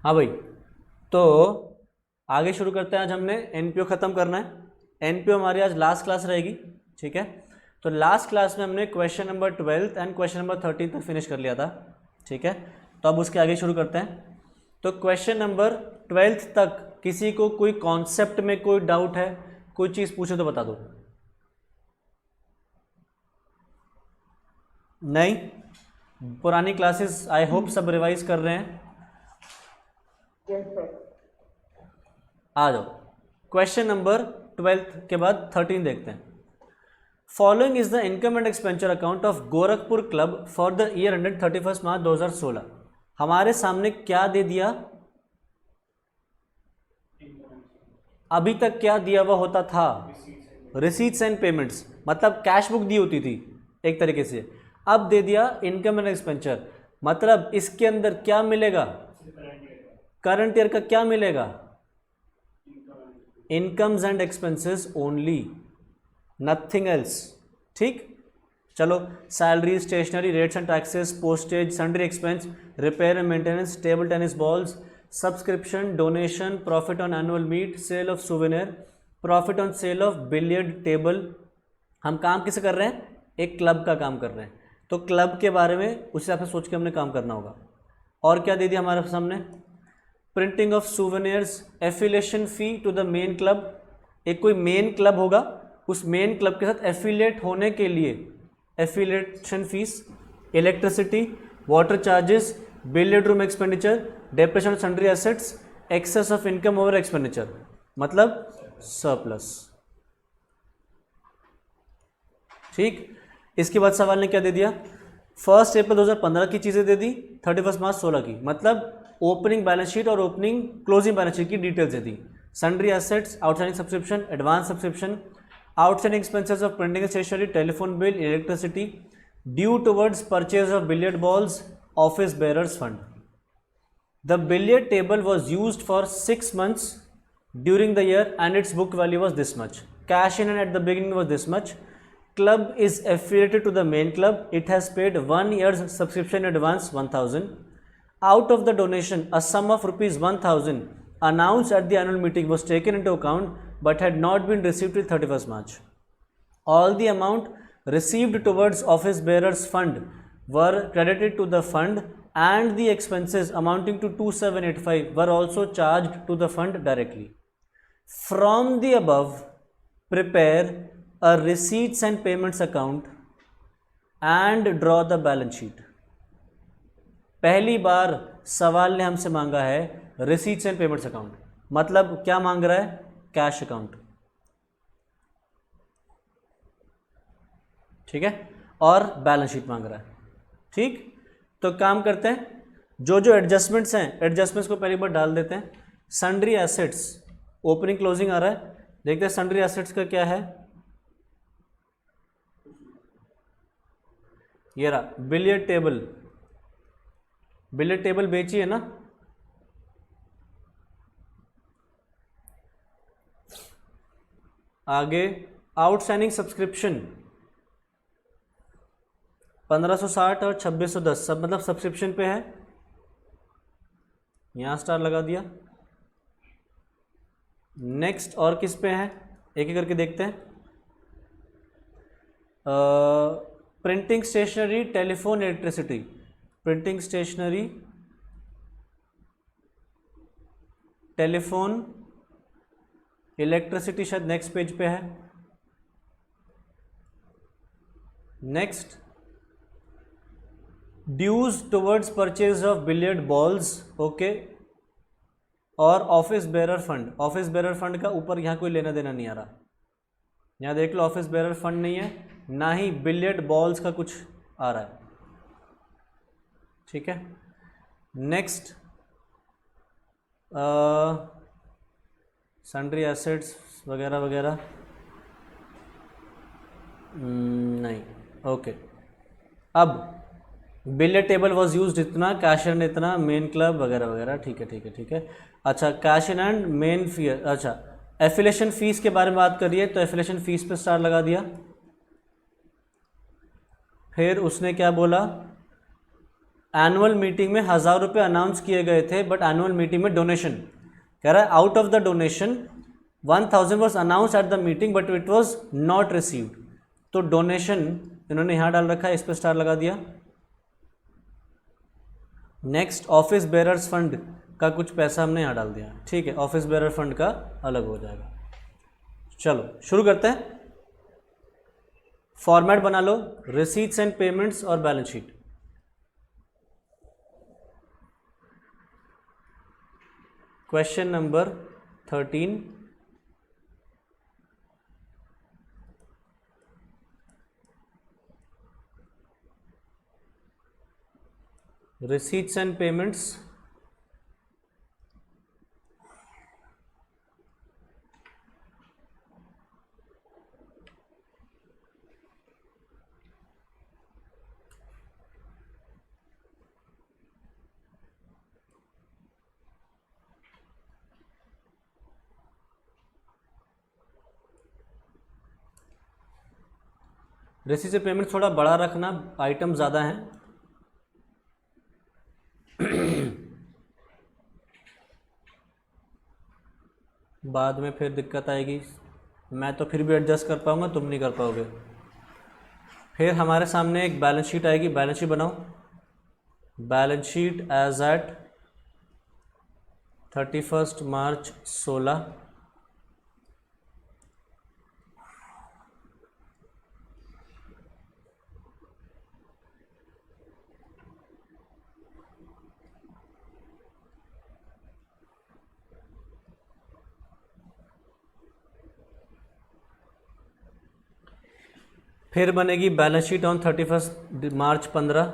हाँ भाई, तो आगे शुरू करते हैं। आज हमने एनपीओ ख़त्म करना है। एनपीओ हमारी आज लास्ट क्लास रहेगी, ठीक है। तो लास्ट क्लास में हमने question number 12 and question number 13 तक फिनिश कर लिया था, ठीक है। तो अब उसके आगे शुरू करते हैं। तो क्वेश्चन नंबर 12 तक किसी को कोई कॉन्सेप्ट में कोई डाउट है, कोई चीज़ पूछे तो बता दो। नहीं? पुरानी क्लासेस आई होप सब रिवाइज कर रहे हैं। आ जाओ, क्वेश्चन नंबर 12 के बाद 13 देखते हैं। Following is the income and expenditure account of Gorakhpur club for the year ended 31 मार्च 2016। हमारे सामने क्या दे दिया? अभी तक क्या दिया हुआ होता था? रिसीट्स एंड पेमेंट्स, मतलब कैश बुक दी होती थी एक तरीके से। अब दे दिया इनकम एंड एक्सपेंचर, मतलब इसके अंदर क्या मिलेगा? करंट ईयर का क्या मिलेगा? Incomes and expenses only, nothing else, ठीक। चलो, salary, stationery, rates and taxes, postage, sundry expense, repair and maintenance, table tennis balls, subscription, donation, profit on annual meet, sale of souvenir, profit on sale of billiard table. हम काम किसे कर रहे हैं? एक club का काम कर रहे हैं, तो क्लब के बारे में उस हिसाब से सोच के हमने काम करना होगा। और क्या दे दिया हमारे सामने? Printing of souvenirs, affiliation fee to the main club. एक कोई मेन क्लब होगा, उस मेन क्लब के साथ एफिलिएट होने के लिए affiliation fees, electricity, water charges, billiard room expenditure, depression of sundry assets, excess of income over expenditure, मतलब सरप्लस, ठीक। इसके बाद सवाल ने क्या दे दिया? 1 अप्रैल 2015 की चीज़ें दे दी, 31 मार्च 16 की, मतलब ओपनिंग बैलेंस शीट और ओपनिंग क्लोजिंग बैलेंस शीट की डिटेल्स दे दी। Sundry assets, outstanding subscription, advance subscription, outstanding expenses of printing stationery, telephone bill, electricity, due towards purchase of billiard balls, office bearers fund. The billiard table was used for 6 months during the year and its book value was this much. Cash in and at the beginning was this much. Club is affiliated to the main club. It has paid 1 year's subscription advance 1000. Out of the donation, a sum of rupees 1000 announced at the annual meeting was taken into account but had not been received till 31st March. All the amount received towards office bearers fund were credited to the fund and the expenses amounting to 2785 were also charged to the fund directly. From the above, prepare a receipts and payments account and draw the balance sheet. पहली बार सवाल ने हमसे मांगा है receipts and payments account, मतलब क्या मांग रहा है? कैश अकाउंट, ठीक है, और बैलेंस शीट मांग रहा है, ठीक। तो काम करते हैं, जो जो एडजस्टमेंट्स हैं, एडजस्टमेंट्स को पहली बार डाल देते हैं। सन्ड्री एसेट्स, ओपनिंग क्लोजिंग आ रहा है, देखते हैं सन्ड्री एसेट्स का क्या है। ये रहा बिलियर्ड टेबल, बिलियर्ड टेबल बेची है ना, आगे आउटस्टैंडिंग सब्सक्रिप्शन 1560 और 2610, सब मतलब सब्सक्रिप्शन पे है, यहाँ स्टार लगा दिया। नेक्स्ट और किस पे है, एक एक करके देखते हैं। Printing stationery, telephone, electricity. Printing stationery, telephone, electricity शायद नेक्स्ट पेज पे है। Next dues towards purchase of billiard balls, okay, और office bearer fund. Office bearer fund का ऊपर यहाँ कोई लेना देना नहीं आ रहा, यहाँ देख लो ऑफिस बेरर फंड नहीं है, ना ही बिलियर्ड बॉल्स का कुछ आ रहा है, ठीक है। नेक्स्ट सन्ड्री एसेट्स वगैरह वगैरह नहीं, ओके। अब बिलियर्ड टेबल वॉज यूज इतना, कैश एंड इतना, मेन क्लब वगैरह वगैरह, ठीक है ठीक है ठीक है। अच्छा, कैश इन एंड मेन फी, अच्छा एफिलिएशन फीस के बारे में बात करिए, तो एफिलिएशन फीस पे स्टार लगा दिया। फिर उसने क्या बोला? एनुअल मीटिंग में 1000 रुपये अनाउंस किए गए थे, बट एनुअल मीटिंग में डोनेशन कह रहा है out of the donation 1000 was announce at the meeting but it was not received. तो डोनेशन इन्होंने यहाँ डाल रखा है, इस पर स्टार लगा दिया। नेक्स्ट ऑफिस बेरर्स फंड का कुछ पैसा हमने यहाँ डाल दिया, ठीक है, ऑफिस बेरर फंड का अलग हो जाएगा। चलो शुरू करते हैं। फॉर्मेट बना लो, रिसीट्स एंड पेमेंट्स और balance sheet. Question number 13, receipts and payments, receipt से पेमेंट थोड़ा बड़ा रखना, आइटम ज़्यादा हैं। बाद में फिर दिक्कत आएगी, मैं तो फिर भी एडजस्ट कर पाऊँगा, तुम नहीं कर पाओगे। फिर हमारे सामने एक बैलेंस शीट आएगी, बैलेंस शीट बनाओ। बैलेंस शीट एज एट 31 मार्च 16। फिर बनेगी बैलेंस शीट ऑन 31 मार्च 15।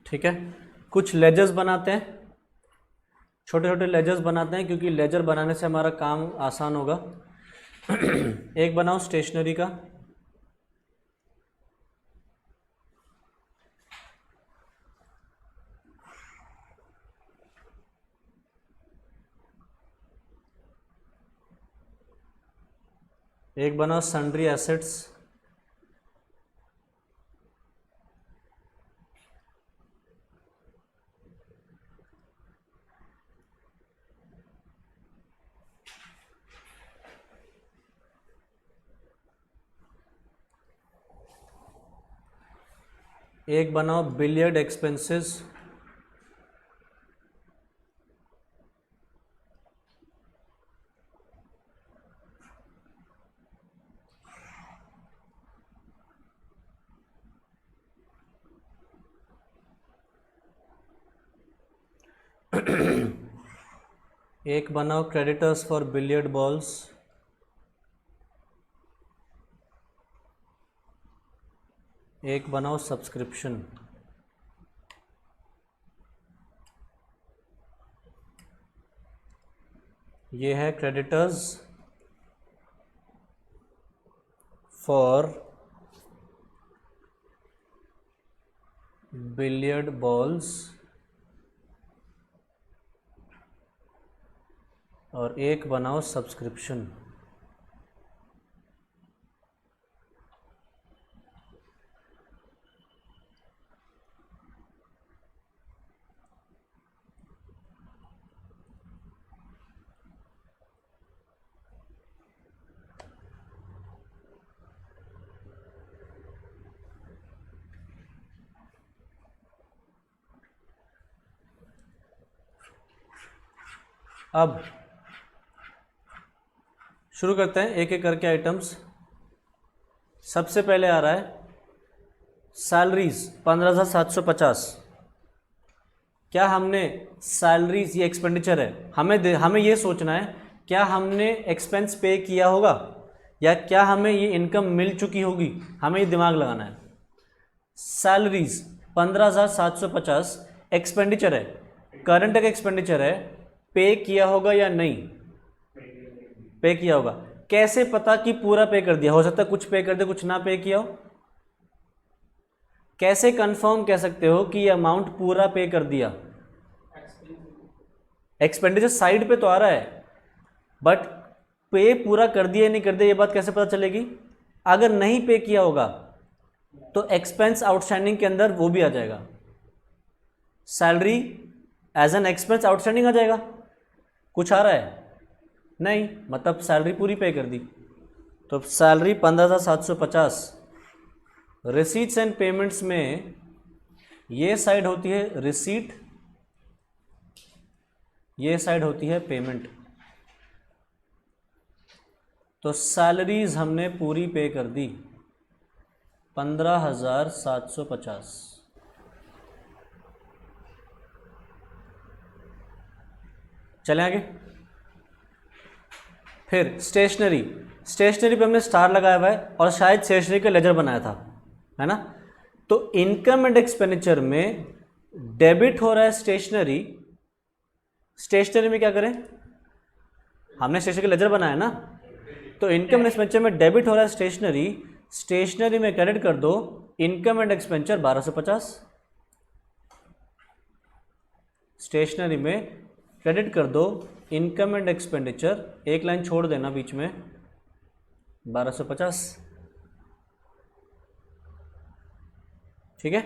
ठीक है, कुछ लेजर्स बनाते हैं, छोटे छोटे लेजर्स बनाते हैं, क्योंकि लेजर बनाने से हमारा काम आसान होगा। एक बनाओ स्टेशनरी का, एक बनाओ सन्ड्री एसेट्स, एक बनाओ बिलियर्ड एक्सपेंसेस, एक बनाओ क्रेडिटर्स फॉर बिलियर्ड बॉल्स, एक बनाओ सब्सक्रिप्शन। ये है क्रेडिटर्स फॉर बिलियर्ड बॉल्स और एक बनाओ सब्सक्रिप्शन। अब शुरू करते हैं एक एक करके आइटम्स। सबसे पहले आ रहा है सैलरीज 15,750। क्या हमने सैलरीज, ये एक्सपेंडिचर है, हमें ये सोचना है क्या हमने एक्सपेंस पे किया होगा या क्या हमें ये इनकम मिल चुकी होगी, हमें ये दिमाग लगाना है। सैलरीज 15,750 एक्सपेंडिचर है, करंट का एक्सपेंडिचर है, पे किया होगा या नहीं, पे किया होगा। कैसे पता कि पूरा पे कर दिया? हो सकता है कुछ पे कर दे, कुछ ना पे किया हो। कैसे कंफर्म कह सकते हो कि ये अमाउंट पूरा पे कर दिया? एक्सपेंडिचर साइड पे तो आ रहा है, बट पे पूरा कर दिया नहीं कर दिया ये बात कैसे पता चलेगी? अगर नहीं पे किया होगा तो एक्सपेंस आउटस्टैंडिंग के अंदर वो भी आ जाएगा, salary as an expense outstanding आ जाएगा। कुछ आ रहा है नहीं, मतलब सैलरी पूरी पे कर दी। तो सैलरी 15,750। रिसीट्स एंड पेमेंट्स में ये साइड होती है रिसीट, ये साइड होती है पेमेंट। तो सैलरीज हमने पूरी पे कर दी 15,750। चलें आगे। फिर स्टेशनरी, स्टेशनरी पे हमने स्टार लगाया हुआ है और शायद स्टेशनरी का लेजर बनाया था, है ना। तो इनकम एंड एक्सपेंडिचर में डेबिट हो रहा है स्टेशनरी। स्टेशनरी में क्या करें, हमने स्टेशनरी का लेजर बनाया ना, तो इनकम एंड एक्सपेंडिचर में डेबिट हो रहा है स्टेशनरी, स्टेशनरी में क्रेडिट कर दो इनकम एंड एक्सपेंडिचर 1250। स्टेशनरी में क्रेडिट कर दो इनकम एंड एक्सपेंडिचर, एक लाइन छोड़ देना बीच में, 1250। ठीक है।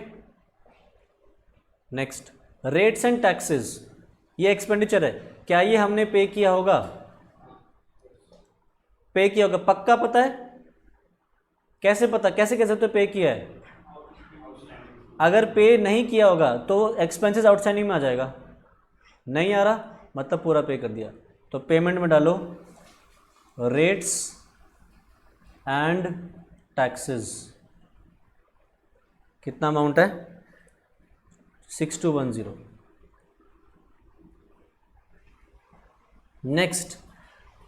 नेक्स्ट, रेट्स एंड टैक्सेस, ये एक्सपेंडिचर है, क्या ये हमने पे किया होगा? पे किया होगा, पक्का पता है? कैसे पता, कैसे कह सकते हो पे किया है? अगर पे नहीं किया होगा तो एक्सपेंसेस आउटस्टैंडिंग में आ जाएगा, नहीं आ रहा मतलब पूरा पे कर दिया। तो पेमेंट में डालो रेट्स एंड टैक्सेस, कितना अमाउंट है? 6210। Next,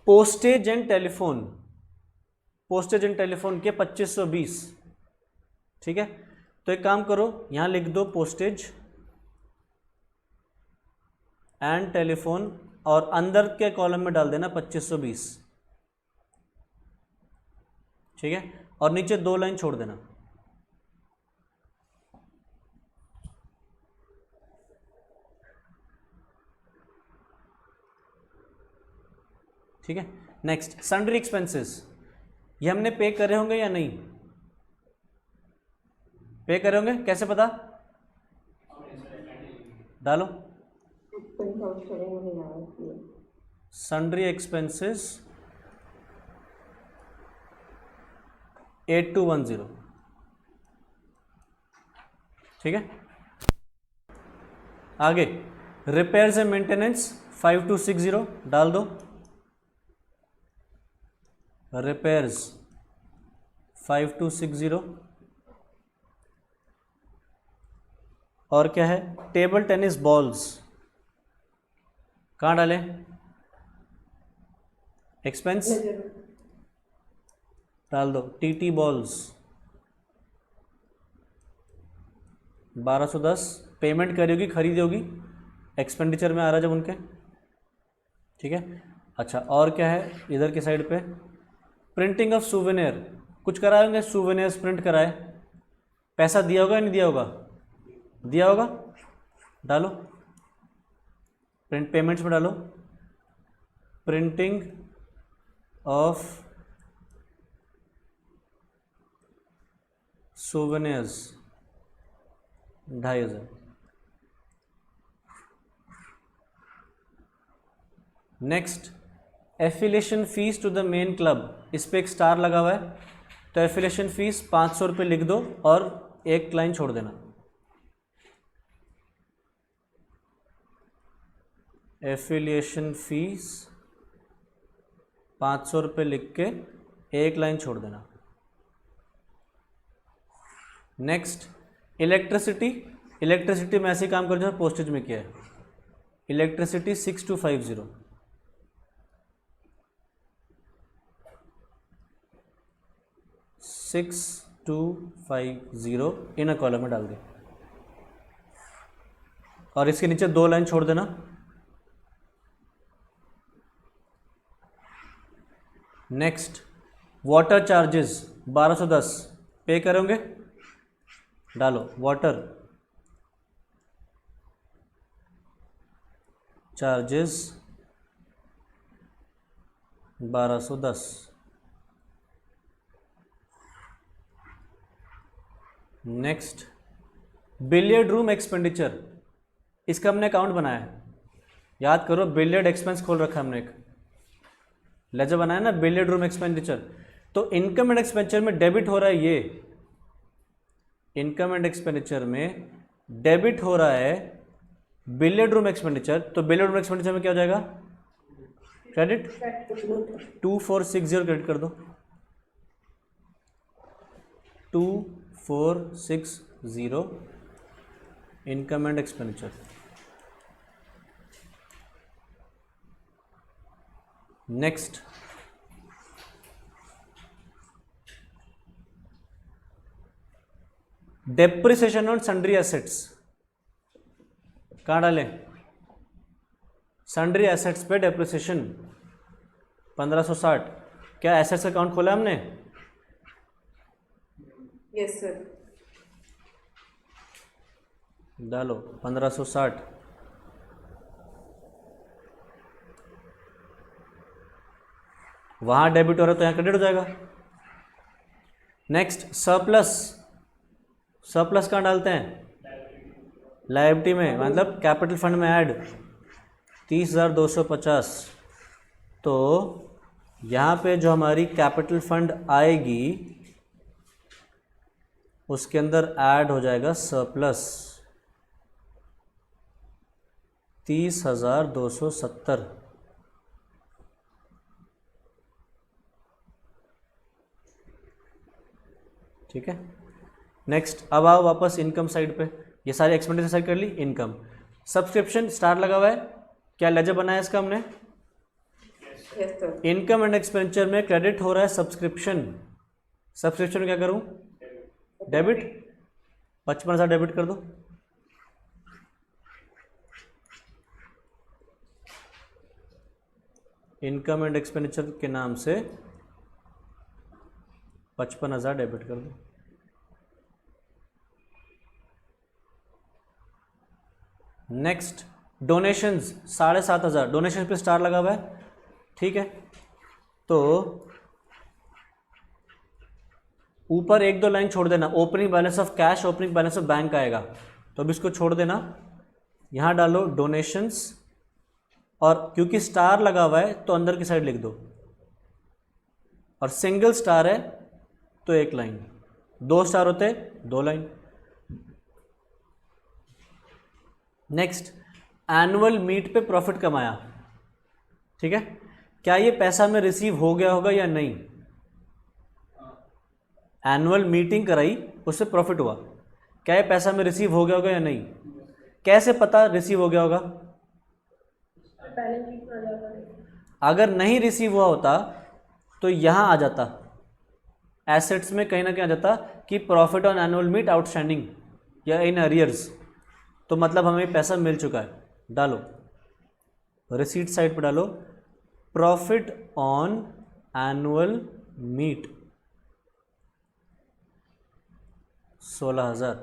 postage and telephone, postage and telephone के 2520। ठीक है, तो एक काम करो यहां लिख दो पोस्टेज एंड टेलीफोन और अंदर के कॉलम में डाल देना 2520। ठीक है, और नीचे 2 लाइन छोड़ देना। ठीक है। नेक्स्ट, सन्ड्री एक्सपेंसेस, ये हमने पे करे होंगे या नहीं? पे करे होंगे, कैसे पता? डालो सन्ड्री एक्सपेंसेस 8210। ठीक है, आगे रिपेयर्स एंड मेंटेनेंस 5260 डाल दो, रिपेयर्स 5260। और क्या है? टेबल टेनिस बॉल्स, कहाँ डालें? एक्सपेंस डाल दो, टीटी बॉल्स 1210। पेमेंट करी होगी, खरीदी होगी, एक्सपेंडिचर में आ रहा है जब उनके। ठीक है, अच्छा और क्या है इधर की साइड पे? प्रिंटिंग ऑफ सूवेनियर, कुछ कराए होंगे, सूवेनियर्स प्रिंट कराए, पैसा दिया होगा या नहीं दिया होगा? दिया होगा, डालो प्रिंट पेमेंट्स में डालो printing of souvenirs 2500। Next, affiliation fees to the main club, इस पर एक स्टार लगा हुआ है, तो एफिलिएशन फीस 500 रुपये लिख दो और एक लाइन छोड़ देना। एफिलिएशन फीस 500 रुपये लिख के एक लाइन छोड़ देना। नेक्स्ट, इलेक्ट्रिसिटी, इलेक्ट्रिसिटी में ऐसे काम कर जो पोस्टेज में किया है, इलेक्ट्रिसिटी 6250। सिक्स 250 इन कॉलम में डाल दें और इसके नीचे 2 लाइन छोड़ देना। नेक्स्ट वाटर चार्जेस 1210 पे करोगे, डालो water charges 1210। Next billiard room expenditure, इसका हमने अकाउंट बनाया है, याद करो बिलियर्ड एक्सपेंस खोल रखा है हमने, एक लेजर बनाया ना बिलियर्ड रूम एक्सपेंडिचर। तो इनकम एंड एक्सपेंडिचर में डेबिट हो रहा है, ये इनकम एंड एक्सपेंडिचर में डेबिट हो रहा है बिलियर्ड रूम एक्सपेंडिचर, तो बिलियर्ड रूम एक्सपेंडिचर में क्या हो जाएगा, क्रेडिट 2460 क्रेडिट कर दो, 2460 income and expenditure. Next depreciation on sundry assets, कहाँ डालें, सन्ड्री एसेट्स पे डेप्रिसिएशन 1560। क्या एसेट्स अकाउंट खोला हमने? Yes sir. डालो 1560। वहां डेबिट हो रहा है तो यहां क्रेडिट हो जाएगा। नेक्स्ट सरप्लस, सरप्लस कहाँ डालते हैं, लायबिलिटी में, मतलब कैपिटल फंड में ऐड 30,250। तो यहाँ पे जो हमारी कैपिटल फंड आएगी उसके अंदर ऐड हो जाएगा सरप्लस 30,270। ठीक है। नेक्स्ट अब आओ वापस इनकम साइड पे, ये सारी एक्सपेंडिचर साइड कर ली। इनकम सब्सक्रिप्शन स्टार लगा हुआ है, क्या लेजर बनाया इसका हमने? इनकम एंड एक्सपेंडिचर में क्रेडिट हो रहा है सब्सक्रिप्शन, सब्सक्रिप्शन में क्या करूं, डेबिट 55,000 डेबिट कर दो। इनकम एंड एक्सपेंडिचर के नाम से 55,000 डेबिट कर दो। नेक्स्ट डोनेशंस 7,500, डोनेशन पे स्टार लगा हुआ है। ठीक है, तो ऊपर एक दो लाइन छोड़ देना, opening balance of cash, opening balance of bank आएगा, तो अब इसको छोड़ देना, यहां डालो डोनेशंस, और क्योंकि स्टार लगा हुआ है तो अंदर की साइड लिख दो, और सिंगल स्टार है तो एक लाइन, दो स्टार होते दो लाइन। नेक्स्ट एनुअल मीट पे प्रॉफिट कमाया। ठीक है, क्या ये पैसा में रिसीव हो गया होगा या नहीं? एनुअल मीटिंग कराई, उससे प्रॉफिट हुआ, क्या ये पैसा में रिसीव हो गया होगा या नहीं? कैसे पता रिसीव हो गया होगा? अगर नहीं रिसीव हुआ होता तो यहां आ जाता, एसेट्स में कहीं ना कहीं आ जाता कि profit on annual meet outstanding या इन अरियर्स, तो मतलब हमें पैसा मिल चुका है। डालो रिसीट साइड पर, डालो प्रॉफिट ऑन एनुअल मीट 16,000।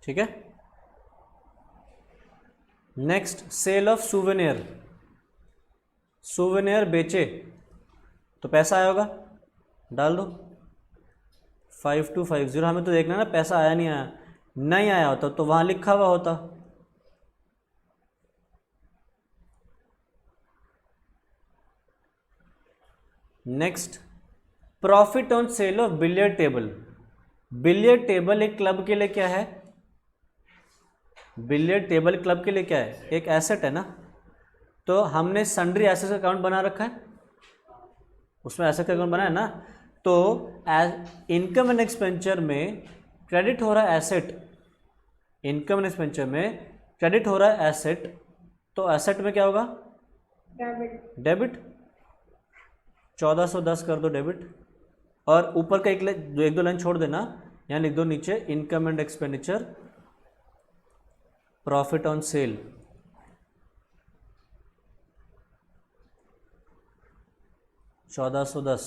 ठीक है। Next sale of souvenir, souvenir बेचे तो पैसा आया होगा, डाल दो 5250। हमें तो देखना ना पैसा आया नहीं आया, नहीं आया होता तो वहां लिखा हुआ होता। Next profit on sale of billiard table, billiard table एक क्लब के लिए क्या है, बिलियर्ड टेबल क्लब के लिए क्या है, एक एसेट है ना, तो हमने सन्ड्री एसेट का अकाउंट बना रखा है, उसमें एसेट का अकाउंट बना है ना, तो इनकम एंड एक्सपेंडिचर में क्रेडिट हो रहा है एसेट, इनकम एंड एक्सपेंडिचर में क्रेडिट हो रहा है एसेट, तो एसेट में क्या होगा, डेबिट 1410 कर दो डेबिट, और ऊपर का एक दो लाइन छोड़ देना, यहाँ लिख दो नीचे income and expenditure profit on cell. 1410।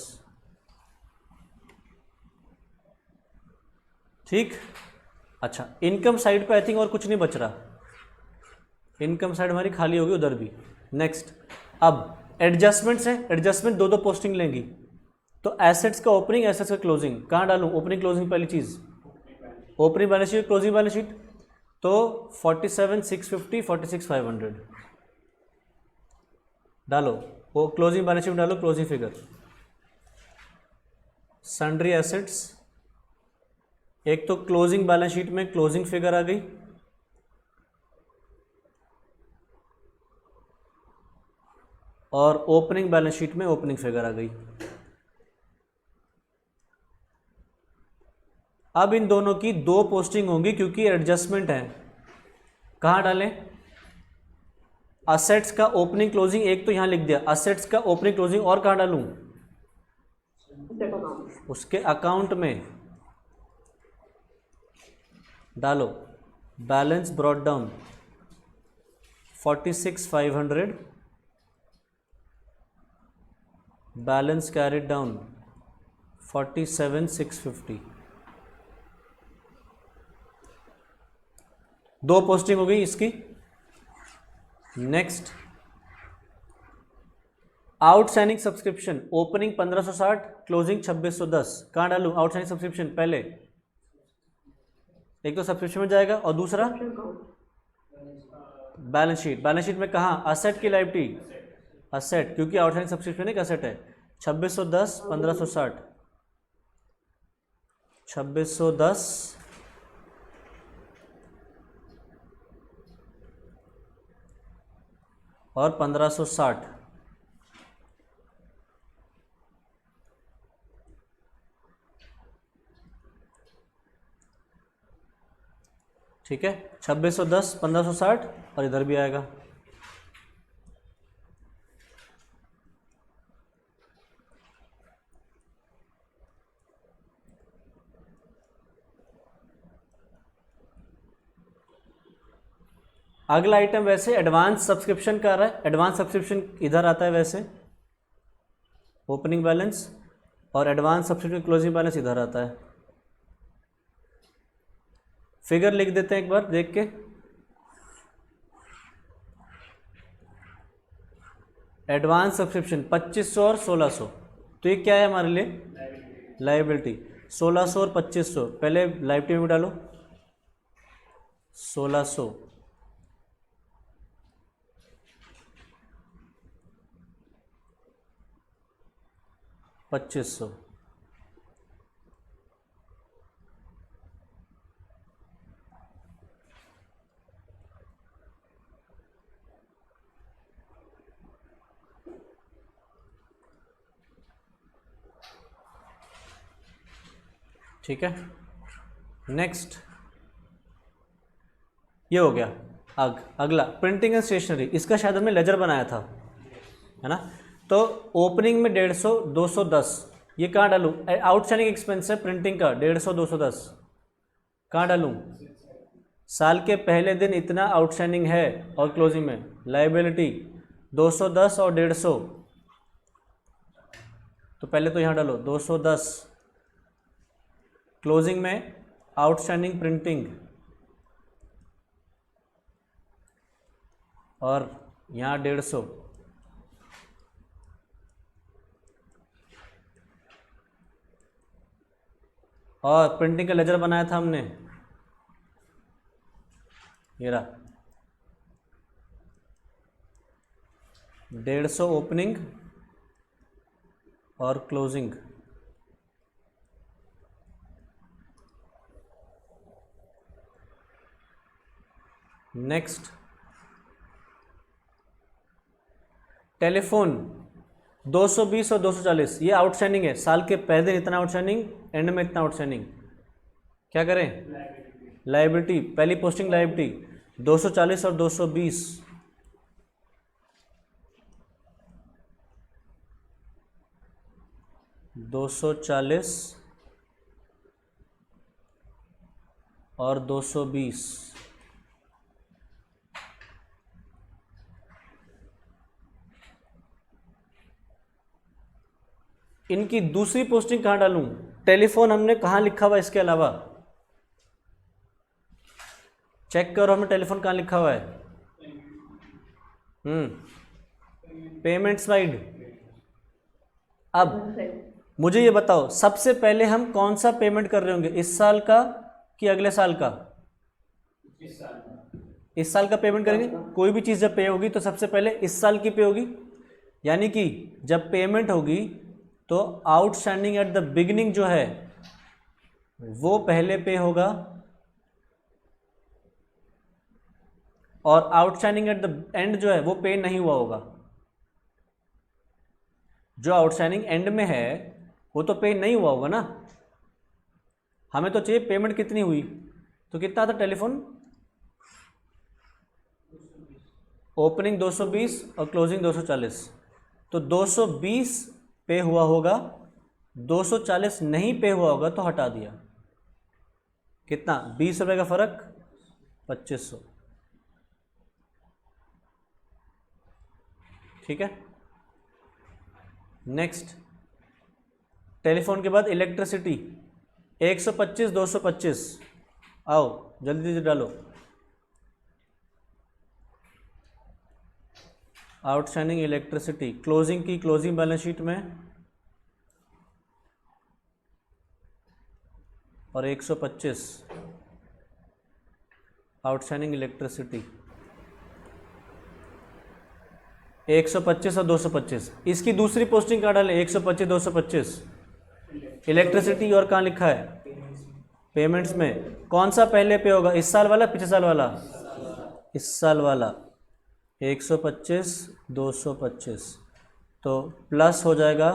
ठीक। अच्छा, इनकम साइड पे आई थिंक और कुछ नहीं बच रहा, इनकम साइड हमारी खाली होगी उधर भी। नेक्स्ट, अब एडजस्टमेंट्स हैं, एडजस्टमेंट दो दो पोस्टिंग लेंगी, तो एसेट्स का ओपनिंग, एसेट्स का क्लोजिंग कहाँ डालूं? ओपनिंग क्लोजिंग पहली चीज़, opening balance sheet, closing balance sheet. तो 47,650, 46,500 डालो, वो क्लोजिंग बैलेंस शीट में डालो क्लोजिंग फिगर। सन्ड्री एसेट्स, एक तो क्लोजिंग बैलेंस शीट में क्लोजिंग फिगर आ गई, और ओपनिंग बैलेंस शीट में ओपनिंग फिगर आ गई। अब इन दोनों की दो पोस्टिंग होंगी क्योंकि एडजस्टमेंट है। कहाँ डालें? असेट्स का ओपनिंग क्लोजिंग एक तो यहां लिख दिया, असेट्स का ओपनिंग क्लोजिंग, और कहाँ डालूं? उसके अकाउंट में डालो। Balance brought down 46,500, balance carried down 47,650। दो पोस्टिंग हो गई इसकी। Next, outstanding subscription, opening 1560, closing 2610। कहाँ डालूं आउटस्टैंडिंग सब्सक्रिप्शन? पहले एक तो सब्सक्रिप्शन में जाएगा, और दूसरा बैलेंस शीट। बैलेंस शीट में कहाँ? असेट की लायबिलिटी, असेट, क्योंकि आउटस्टैंडिंग सब्सक्रिप्शन एक असेट है। 2610, 1560, 2610 और 1560। ठीक है, 2610, 1560, और इधर भी आएगा। अगला आइटम वैसे एडवांस सब्सक्रिप्शन का रहा है, एडवांस सब्सक्रिप्शन इधर आता है वैसे, ओपनिंग बैलेंस, और एडवांस सब्सक्रिप्शन क्लोजिंग बैलेंस इधर आता है। फिगर लिख देते हैं एक बार देख के। एडवांस सब्सक्रिप्शन 2500 और 1600, तो ये क्या है हमारे लिए? लायबिलिटी। 1600 और 2500, पहले लायबिलिटी में डालो 1600, 2500। ठीक है, नेक्स्ट, ये हो गया। अगला प्रिंटिंग एंड स्टेशनरी, इसका शायद हमने लेजर बनाया था, है ना? तो ओपनिंग में 150, 210, ये कहाँ डालूं? आउटस्टैंडिंग एक्सपेंस है प्रिंटिंग का 150, 210, कहाँ डालूं? साल के पहले दिन इतना आउटस्टैंडिंग है, और क्लोजिंग में लायबिलिटी 210 और 150, तो पहले तो यहाँ डालो 210, क्लोजिंग में आउटस्टैंडिंग प्रिंटिंग, और यहाँ 150, और प्रिंटिंग का लेजर बनाया था हमने, ये रहा 150 ओपनिंग और क्लोजिंग। नेक्स्ट, टेलीफोन 220 और 240, ये आउटस्टैंडिंग है, साल के पहले दिन इतना आउटस्टैंडिंग, एंड में इतना आउटस्टैंडिंग। क्या करें? लायबिलिटी, पहली पोस्टिंग लायबिलिटी 240 और 220, $240 और 220। इनकी दूसरी पोस्टिंग कहाँ डालूं? टेलीफोन हमने कहाँ लिखा हुआ है इसके अलावा? चेक करो हमें टेलीफोन कहाँ लिखा हुआ है। Payment side. अब मुझे ये बताओ, सबसे पहले हम कौन सा पेमेंट कर रहे होंगे, इस साल का कि अगले साल का? इस साल का पेमेंट करेंगे। कोई भी चीज़ जब पे होगी तो सबसे पहले इस साल की पे होगी, यानी कि जब पेमेंट होगी तो आउटस्टैंडिंग एट द बिगिनिंग जो है वो पहले पे होगा, और आउटस्टैंडिंग एट द एंड जो है वो पे नहीं हुआ होगा। जो आउटस्टैंडिंग एंड में है वो तो पे नहीं हुआ होगा ना। हमें तो चाहिए पेमेंट कितनी हुई, तो कितना था टेलीफोन? ओपनिंग 220 और क्लोजिंग 240, तो 220 पे हुआ होगा, 240 नहीं पे हुआ होगा तो हटा दिया। कितना? 20 रुपये का फर्क, 2500। ठीक है। नेक्स्ट, टेलीफोन के बाद इलेक्ट्रिसिटी 125 225। आओ जल्दी जल्दी डालो। आउटस्टैंडिंग इलेक्ट्रिसिटी क्लोजिंग की, क्लोजिंग बैलेंस शीट में, और 125 आउटस्टैंडिंग इलेक्ट्रिसिटी, 125 और 225। इसकी दूसरी पोस्टिंग कहाँ डालें? 125 225 इलेक्ट्रिसिटी, और कहाँ लिखा है? पेमेंट्स में। कौन सा पहले पे होगा, इस साल वाला पिछले साल वाला? इस साल वाला। 125 225, तो प्लस हो जाएगा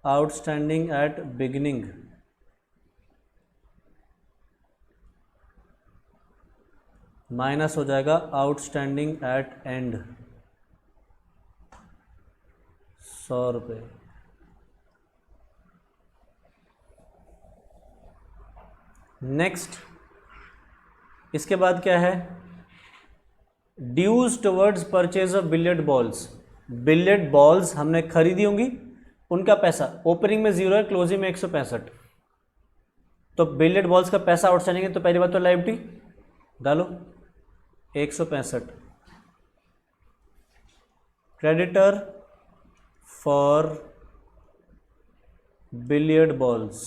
आउटस्टैंडिंग एट बिगिनिंग, माइनस हो जाएगा आउटस्टैंडिंग एट एंड, 100 रुपये। नेक्स्ट, इसके बाद क्या है? Dues towards purchase of billiard balls. Billiard balls हमने खरीदी होंगी, उनका पैसा ओपनिंग में 0 है, क्लोजिंग में 165, तो बिलियर्ड बॉल्स का पैसा आउटस्टैंडिंग है, तो पहली बात तो लायबिलिटी डालो 165। Creditor for billiard balls,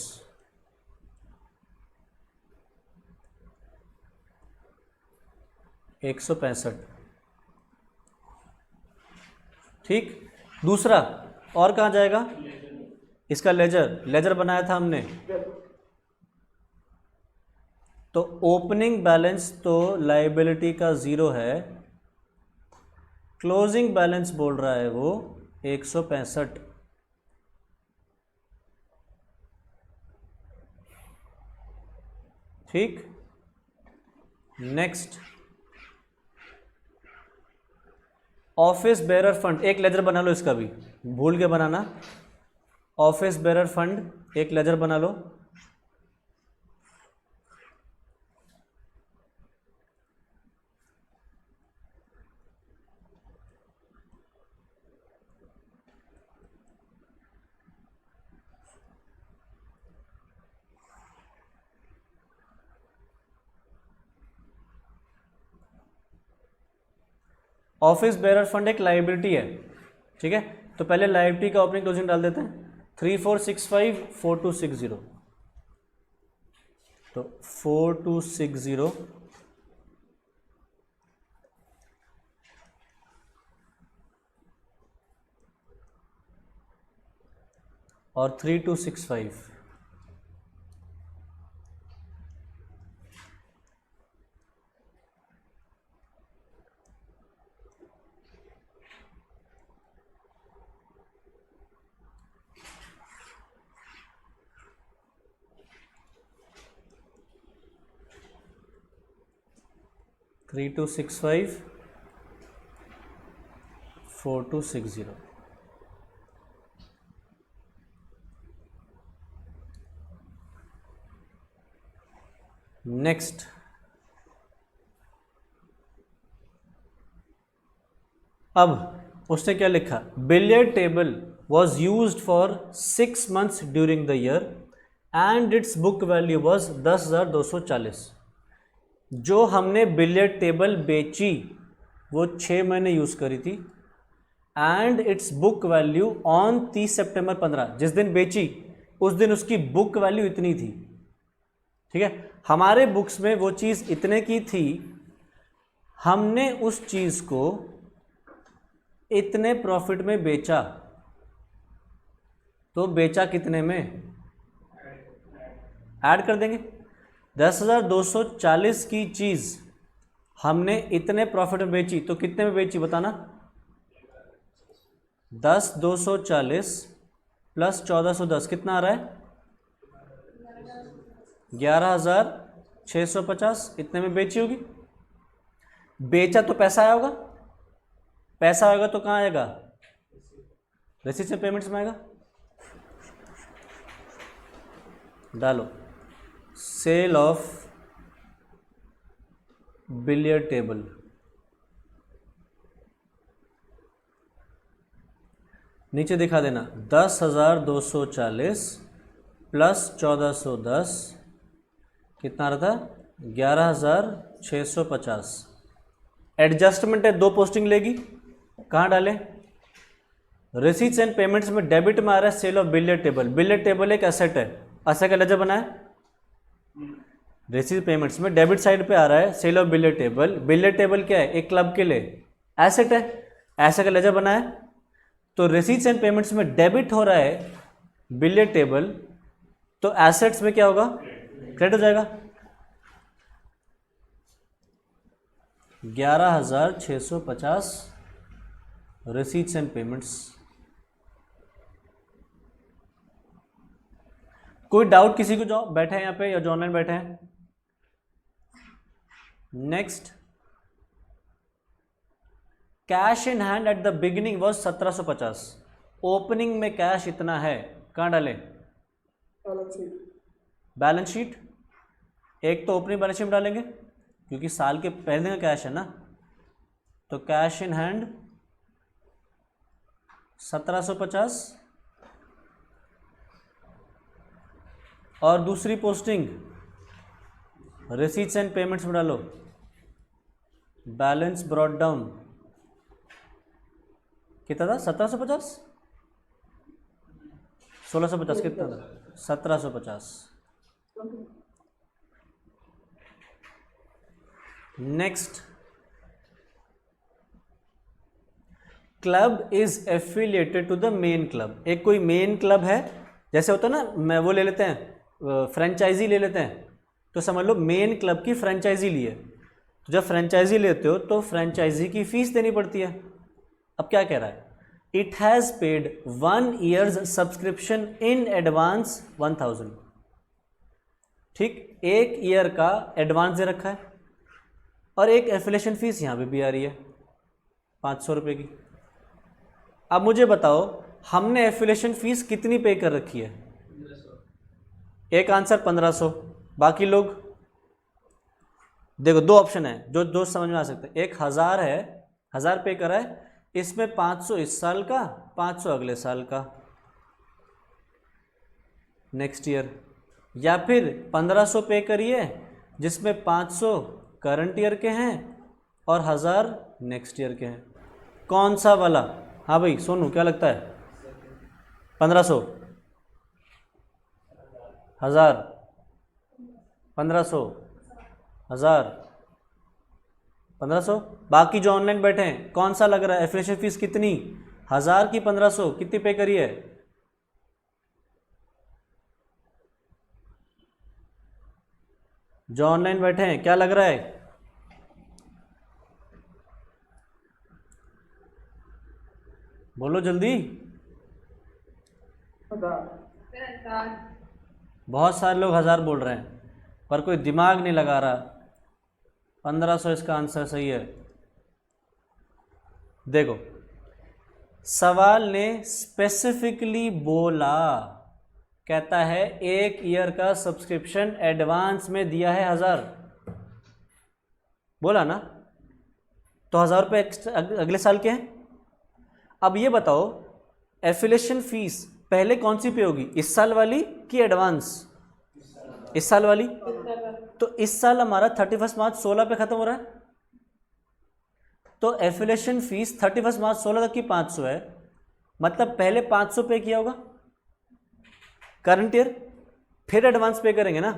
$165। ठीक। दूसरा और कहाँ जाएगा? इसका लेजर, लेजर बनाया था हमने, तो ओपनिंग बैलेंस तो लायबिलिटी का 0 है, क्लोजिंग बैलेंस बोल रहा है वो 165। ठीक। नेक्स्ट, ऑफिस बेरर फंड, एक लेजर बना लो, इसका भी भूल के बनाना। ऑफिस बेरर फंड एक लेजर बना लो। ऑफिस बेरर फंड एक लायबिलिटी है, ठीक है, तो पहले लायबिलिटी का ओपनिंग क्लोजिंग डाल देते हैं। 3465 4260, तो 4260 और 3265, three two six five 4260। Next, अब उसने क्या लिखा? Billiard table was used for 6 months during the year and its book value was 10,240। जो हमने बिलियर्ड टेबल बेची वो 6 महीने यूज़ करी थी and it's book value on 30 सितंबर 15, जिस दिन बेची उस दिन उसकी बुक वैल्यू इतनी थी। ठीक है, हमारे बुक्स में वो चीज़ इतने की थी, हमने उस चीज़ को इतने प्रॉफिट में बेचा, तो बेचा कितने में ऐड कर देंगे। 10,240 की चीज़ हमने इतने प्रॉफिट में बेची, तो कितने में बेची बताना। 10,240 प्लस 1,410 कितना आ रहा है 11,650, इतने में बेची होगी। बेचा तो पैसा आया होगा, पैसा आएगा तो कहाँ आएगा, रिसीट्स एंड पेमेंट्स में आएगा। डालो सेल ऑफ बिलियर्ड टेबल, नीचे दिखा देना 10,240 प्लस 1,410 कितना आ रहा था 11,650। एडजस्टमेंट है, 2 पोस्टिंग लेगी, कहाँ डालें, रिसीट्स एंड पेमेंट्स में डेबिट में आ रहा है sale of billiard table. Billiard table एक एसेट है, एसेट का लेजर बनाए, रिसीट्स पेमेंट्स में डेबिट साइड पे आ रहा है sale of billiard table. Billiard table क्या है, एक क्लब के लिए एसेट है, एसेट का लेजर बनाए, तो रिसीट्स एंड पेमेंट्स में डेबिट हो रहा है बिलियर्ड टेबल, तो एसेट्स में क्या होगा, क्रेडिट हो जाएगा। 11,650 रिसीट्स एंड पेमेंट्स। कोई डाउट किसी को जो बैठे हैं यहाँ पे या जो ऑनलाइन बैठे हैं। Next, cash in hand at the beginning was 1750। Opening में कैश इतना है, कहाँ डालें, बैलेंस शीट। एक तो ओपनिंग बैलेंस शीट में डालेंगे क्योंकि साल के पहले दिन का कैश है ना, तो कैश इन हैंड 1750 और दूसरी पोस्टिंग रिसीट्स एंड पेमेंट्स में डालो, बैलेंस ब्रॉट डाउन कितना था 1750, 1650 कितना था 1750। Next, club is affiliated to the main club. एक कोई मेन क्लब है, जैसे होता है ना, मैं वो ले लेते हैं फ्रेंचाइजी ले लेते हैं, तो समझ लो मेन क्लब की फ्रेंचाइजी ली है, तो जब फ्रेंचाइजी लेते हो तो फ्रेंचाइजी की फीस देनी पड़ती है। अब क्या कह रहा है, it has paid 1 years subscription in advance 1,000। ठीक, 1 ईयर का एडवांस दे रखा है और एक एफिलिएशन फीस यहाँ पे भी आ रही है 500 रुपये की। अब मुझे बताओ हमने एफिलिएशन फीस कितनी पे कर रखी है, एक आंसर 1500, बाकी लोग देखो 2 ऑप्शन है जो दोस्त समझ में आ सकते हैं। एक 1000 है, 1000 पे करा है, इसमें 500 इस साल का, 500 अगले साल का नेक्स्ट ईयर, या फिर 1500 पे करिए जिसमें 500 करंट ईयर के हैं और 1000 नेक्स्ट ईयर के हैं। कौन सा वाला, हाँ भाई सोनू क्या लगता है, 1500, 1000, 1500, 1000, 1500। बाकी जो ऑनलाइन बैठे हैं कौन सा लग रहा है, एफिलिएशन फीस कितनी, 1000 की 1500, कितनी पे करी है, जो ऑनलाइन बैठे हैं क्या लग रहा है, बोलो जल्दी। बहुत सारे लोग 1000 बोल रहे हैं पर कोई दिमाग नहीं लगा रहा। 1500 इसका आंसर सही है। देखो सवाल ने स्पेसिफिकली बोला, कहता है 1 ईयर का सब्सक्रिप्शन एडवांस में दिया है 1000, बोला ना, तो 1000 रुपये अगले साल के हैं। अब ये बताओ एफिलिएशन फीस पहले कौन सी पे होगी, इस साल वाली कि एडवांस, इस साल वाली। तो इस साल हमारा 31 मार्च 16 पे खत्म हो रहा है, तो एफिलिएशन फीस 31 मार्च 16 तक की 500 है, मतलब पहले 500 पे किया होगा करंट ईयर, फिर एडवांस पे करेंगे ना।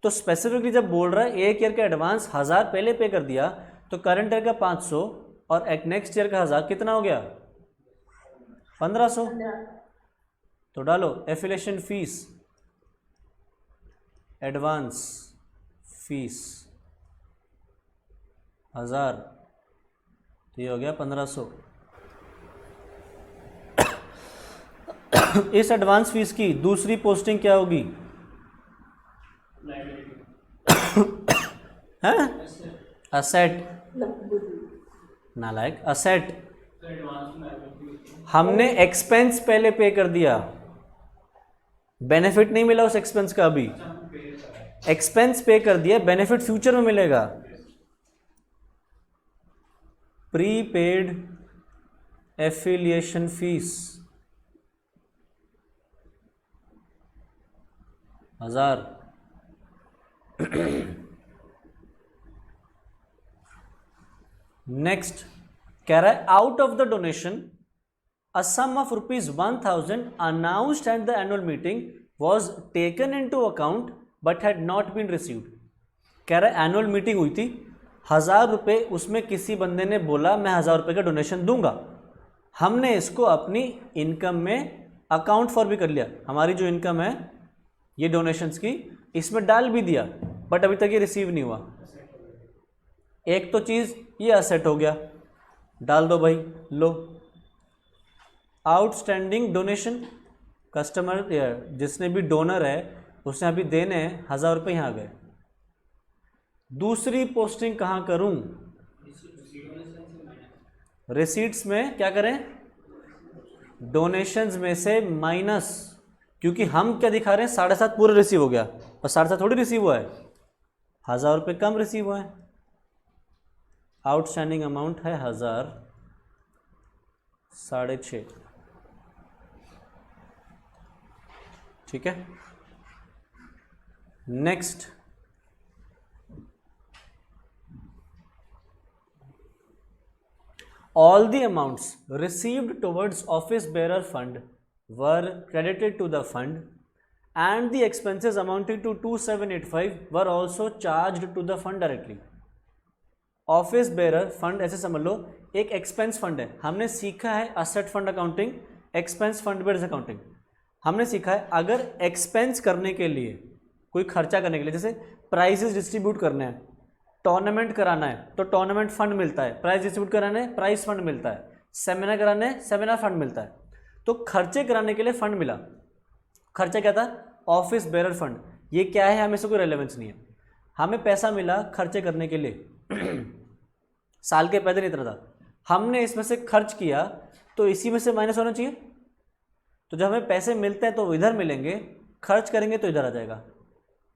तो स्पेसिफिकली जब बोल रहा है एक ईयर का एडवांस 1000 पहले पे कर दिया, तो करंट ईयर का 500 और एक नेक्स्ट ईयर का 1000 कितना हो गया 1500। तो डालो एफिलिएशन फीस एडवांस फीस 1000, तो ये हो गया 1500। इस एडवांस फीस की दूसरी पोस्टिंग क्या होगी, है असेट, नालायक असेट। हमने एक्सपेंस पहले पे कर दिया, बेनिफिट नहीं मिला उस एक्सपेंस का, अभी एक्सपेंस पे कर दिया, बेनिफिट फ्यूचर में मिलेगा। Prepaid affiliation fees 1000। नेक्स्ट कह रहा है out of the donation a sum of rupees 1000 announced at the annual meeting was taken into account but had not been received। कह रहा है एनुअल मीटिंग हुई थी, 1000 रुपये उसमें किसी बंदे ने बोला मैं 1000 रुपये का डोनेशन दूंगा, हमने इसको अपनी इनकम में अकाउंट फॉर भी कर लिया, हमारी जो इनकम है ये डोनेशंस की इसमें डाल भी दिया, बट अभी तक ये रिसीव नहीं हुआ। एक तो चीज़ ये असेट हो गया, डाल दो भाई, लो आउटस्टैंडिंग डोनेशन, कस्टमर जिसने भी डोनर है उसने अभी देने हैं 1000 रुपये, यहाँ गए। दूसरी पोस्टिंग कहाँ करूँ, रिसीट्स में क्या करें, डोनेशंस में से माइनस, क्योंकि हम क्या दिखा रहे हैं 7.5 पूरा रिसीव हो गया, और 7.5 थोड़ी रिसीव हुआ है, 1000 रुपये कम रिसीव हुआ है। आउटस्टैंडिंग अमाउंट है 1000, 6.5, ठीक है। Next all the amounts received towards office bearer fund were credited to the fund and the expenses amounting to 2785 were also charged to the fund directly. Office bearer fund ऐसे समझ लो एक expense fund है, हमने सीखा है asset fund accounting, expense fund based accounting. हमने सीखा है अगर एक्सपेंस करने के लिए, कोई खर्चा करने के लिए, जैसे प्राइजेस डिस्ट्रीब्यूट करने हैं, टूर्नामेंट कराना है तो टूर्नामेंट फंड मिलता है, प्राइज डिस्ट्रीब्यूट कराना है प्राइज फंड मिलता है, सेमिनार कराना है सेमिनार फंड मिलता है। तो खर्चे कराने के लिए फंड मिला, खर्चा क्या था, ऑफिस बेरर फंड। ये क्या है हमें से कोई रेलेवेंस नहीं है, हमें पैसा मिला खर्चे करने के लिए साल के पहले इतना था, हमने इसमें से खर्च किया तो इसी में से माइनस होना चाहिए। तो जब हमें पैसे मिलते हैं तो इधर मिलेंगे, खर्च करेंगे तो इधर आ जाएगा,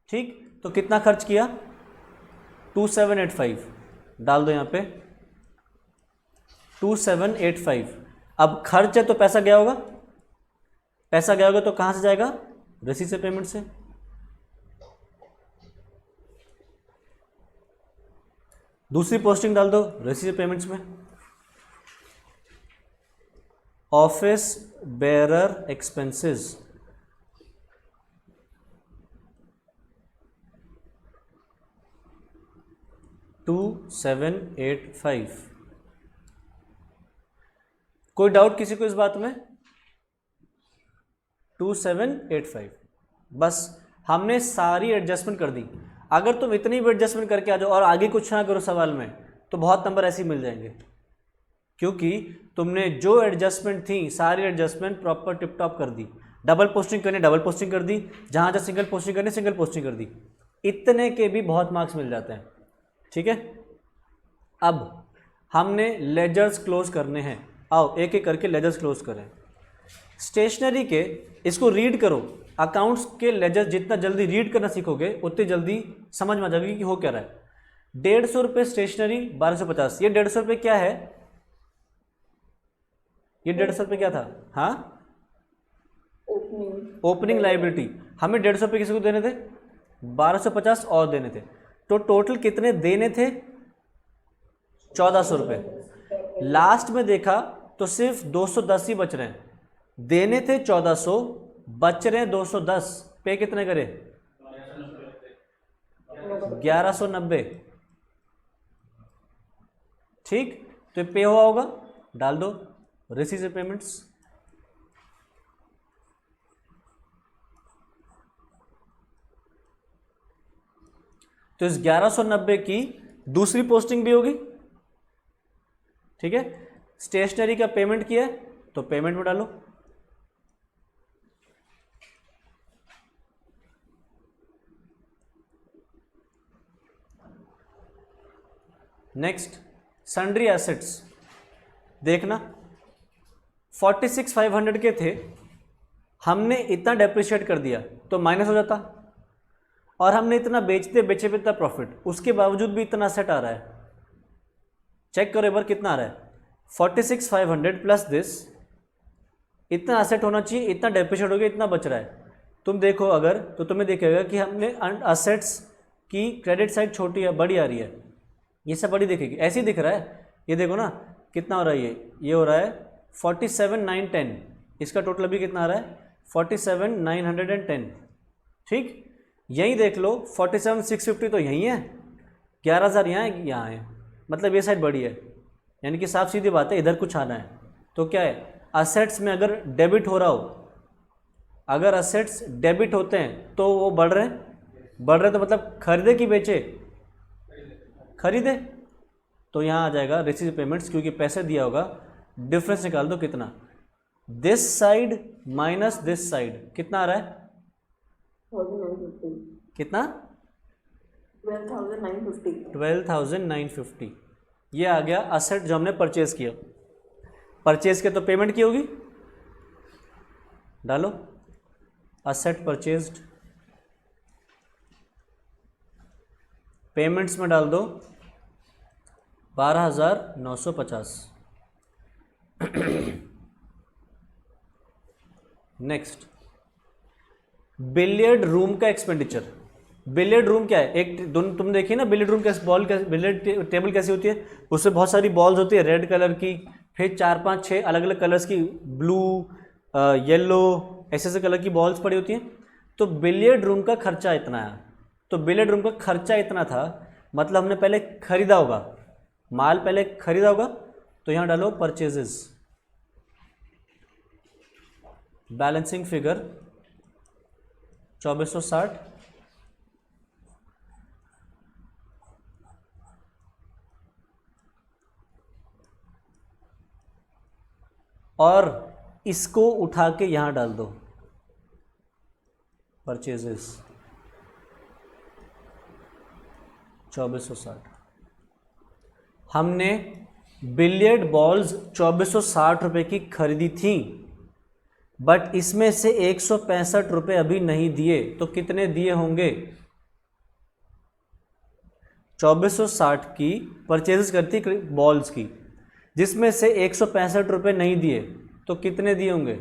ठीक। तो कितना खर्च किया 2785, डाल दो यहाँ पे 2785। अब खर्च है तो पैसा गया होगा, पैसा गया होगा तो कहाँ से जाएगा, रसीद से, पेमेंट से। दूसरी पोस्टिंग डाल दो रसीद से पेमेंट्स में, ऑफिस बेरर एक्सपेंसेस 2785। कोई डाउट किसी को इस बात में, 2785, बस हमने सारी एडजस्टमेंट कर दी। अगर तुम इतनी भी एडजस्टमेंट करके आ जाओ और आगे कुछ ना करो सवाल में, तो बहुत नंबर ऐसे ही मिल जाएंगे, क्योंकि तुमने जो एडजस्टमेंट थी सारी एडजस्टमेंट प्रॉपर टिप टॉप कर दी। डबल पोस्टिंग करनी डबल पोस्टिंग कर दी, जहाँ जहाँ सिंगल पोस्टिंग करनी सिंगल पोस्टिंग कर दी, इतने के भी बहुत मार्क्स मिल जाते हैं, ठीक है। अब हमने लेजर्स क्लोज करने हैं, आओ एक एक करके लेजर्स क्लोज करें। स्टेशनरी के इसको रीड करो, अकाउंट्स के लेजर जितना जल्दी रीड करना सीखोगे उतनी जल्दी समझ में आ जाएगी कि हो क्या रहा है। 150 रुपये स्टेशनरी 1250, ये 150 रुपये क्या है, ये 150 रुपये क्या था? हाँ, ओपनिंग लाइबिलिटी। हमें 150 रुपये किसी को देने थे, 1250 और देने थे, तो टोटल कितने देने थे? 1400 रुपये। लास्ट में देखा तो सिर्फ 210 ही बच रहे हैं, देने थे 1400, बच रहे हैं 210, पे कितने करे? 1190। ठीक, तो पे हुआ होगा, डाल दो रिसीव पेमेंट्स। तो इस 1190 की दूसरी पोस्टिंग भी होगी। ठीक है, स्टेशनरी का पेमेंट किया है तो पेमेंट में डालो। नेक्स्ट, सन्ड्री एसेट्स देखना, 46,500 के थे, हमने इतना डेप्रिशिएट कर दिया तो माइनस हो जाता, और हमने इतना बेचते बेचे पे इतना प्रॉफिट, उसके बावजूद भी इतना एसेट आ रहा है। चेक करो एक बार कितना आ रहा है, 46,500 प्लस दिस, इतना एसेट होना चाहिए, इतना डेप्रिशिएट हो गया, इतना बच रहा है। तुम देखो अगर, तो तुम्हें दिखेगा कि हमने एसेट्स की क्रेडिट साइड छोटी है, बड़ी आ रही है, ये सब बड़ी दिखेगी, ऐसे ही दिख रहा है। ये देखो ना कितना हो रहा है, ये हो रहा है 47,910, इसका टोटल अभी कितना आ रहा है? 47,910। ठीक, यहीं देख लो 47,650 तो यहीं है, 11,000 यहाँ है, मतलब ये साइड बड़ी है, यानी कि साफ सीधी बात है, इधर कुछ आना है। तो क्या है, असेट्स में अगर डेबिट हो रहा हो, अगर असेट्स डेबिट होते हैं तो वो बढ़ रहे तो मतलब खरीदे कि बेचे? खरीदे, तो यहाँ आ जाएगा रिसीव पेमेंट्स, क्योंकि पैसे दिया होगा, डिफरेंस निकाल दो कितना, this side minus this side, कितना आ रहा है? 12,950। कितना? 12,950। 12,950। ये आ गया असेट जो हमने परचेज किया। परचेज किया तो पेमेंट की होगी, डालो असेट परचेज्ड, पेमेंट्स में डाल दो 12,950। नेक्स्ट, बिलियर्ड रूम का एक्सपेंडिचर। बिलियर्ड रूम क्या है? एक तुम देखिए ना, बिलियर्ड रूम कैसे, बॉल कैसे, बिलियर्ड टेबल कैसी होती है, उसमें बहुत सारी बॉल्स होती है रेड कलर की, फिर 4-5-6 अलग अलग कलर्स की, ब्लू, येलो, ऐसे कलर की बॉल्स पड़ी होती हैं। तो बिलियर्ड रूम का खर्चा इतना है, तो बिलियर्ड रूम का खर्चा इतना था, मतलब हमने पहले खरीदा होगा, माल पहले खरीदा होगा, तो यहाँ डालो परचेजेस, बैलेंसिंग फिगर 2460, और इसको उठा के यहाँ डाल दो परचेजेस 2460। हमने बिलियर्ड बॉल्स 2460 रुपये की खरीदी थी, बट इसमें से 165 रुपये अभी नहीं दिए, तो कितने दिए होंगे? 2460 की परचेज करती बॉल्स की, जिसमें से 165 रुपये नहीं दिए, तो कितने दिए होंगे?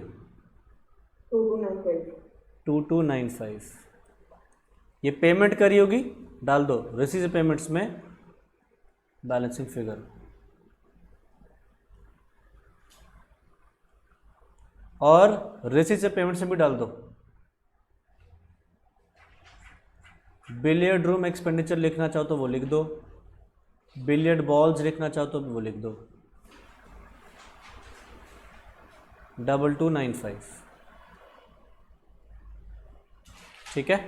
2295। ये पेमेंट करी होगी, डाल दो रिसीव पेमेंट्स में बैलेंसिंग फिगर, और रिसीव से पेमेंट से भी डाल दो। बिलियर्ड रूम एक्सपेंडिचर लिखना चाहो तो वो लिख दो, बिलियर्ड बॉल्स लिखना चाहो तो वो लिख दो 2295। ठीक है,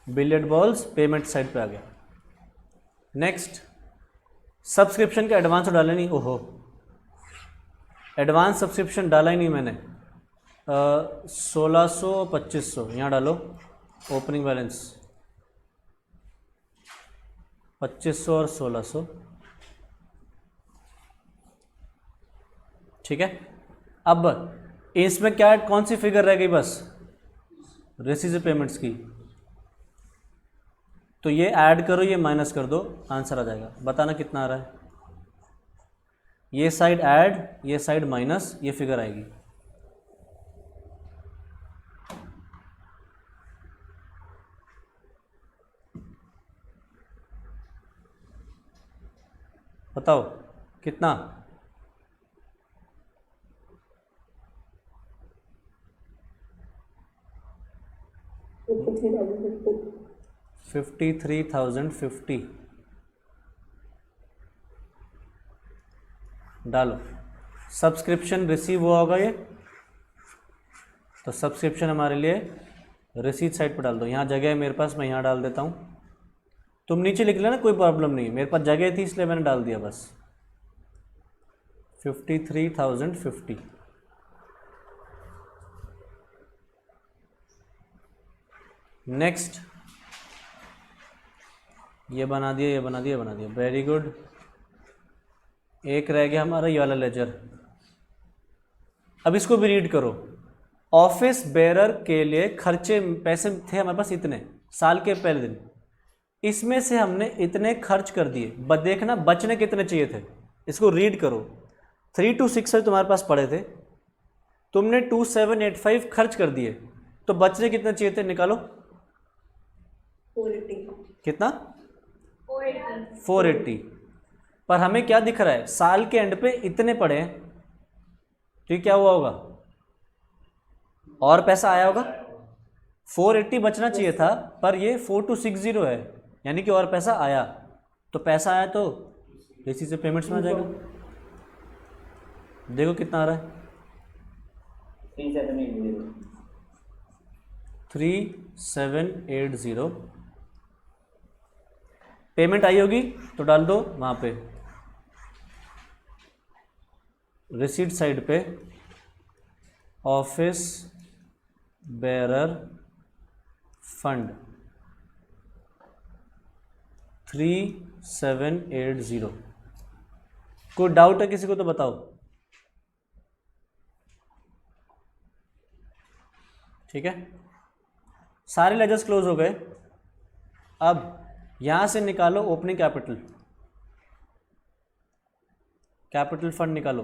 बिलियर्ड बॉल्स पेमेंट साइड पे आ गया। नेक्स्ट, सब्सक्रिप्शन का एडवांस डाला नहीं, ओहो एडवांस सब्सक्रिप्शन डाला ही नहीं मैंने, 1600 2500 यहाँ डालो, ओपनिंग बैलेंस 2500 और 1600। ठीक है, अब इसमें क्या, कौन सी फिगर रह गई? बस रिसीव पेमेंट्स की, तो ये ऐड करो, ये माइनस कर दो, आंसर आ जाएगा। बताना कितना आ रहा है? ये साइड ऐड, ये साइड माइनस, ये फिगर आएगी। बताओ कितना? 53,050 डालो। सब्सक्रिप्शन रिसीव हुआ होगा ये, तो सब्सक्रिप्शन हमारे लिए रिसीट साइड पर डाल दो। यहाँ जगह है मेरे पास, मैं यहाँ डाल देता हूँ। तुम नीचे लिख लेना, कोई प्रॉब्लम नहीं है, मेरे पास जगह थी इसलिए मैंने डाल दिया बस। 53,050। नेक्स्ट, ये बना दिया, ये बना दिया, बना दिया, वेरी गुड। एक रह गया हमारा ये वाला लेजर। अब इसको भी रीड करो। ऑफिस बेरर के लिए खर्चे पैसे थे हमारे पास इतने, साल के पहले दिन, इसमें से हमने इतने खर्च कर दिए। देखना बचने कितने चाहिए थे, इसको रीड करो। 3,260 तुम्हारे पास पड़े थे, तुमने 2,785 खर्च कर दिए, तो बचने कितने चाहिए थे, निकालो। 480। कितना? 480। 480। पर हमें क्या दिख रहा है, साल के एंड पे इतने पड़े हैं, तो ये क्या हुआ होगा, और पैसा आया होगा। 480 बचना चाहिए था, पर ये 4260 है, यानी कि और पैसा आया। तो पैसा आया तो इसी से पेमेंट्स में आ जाएगा। देखो कितना आ रहा है, 3780 पेमेंट आई होगी, तो डाल दो वहाँ पे रिसीट साइड पे, ऑफिस बेरर फंड 3780। कोई डाउट है किसी को तो बताओ। ठीक है, सारे लेजर्स क्लोज हो गए। अब यहां से निकालो ओपनिंग कैपिटल, कैपिटल फंड निकालो।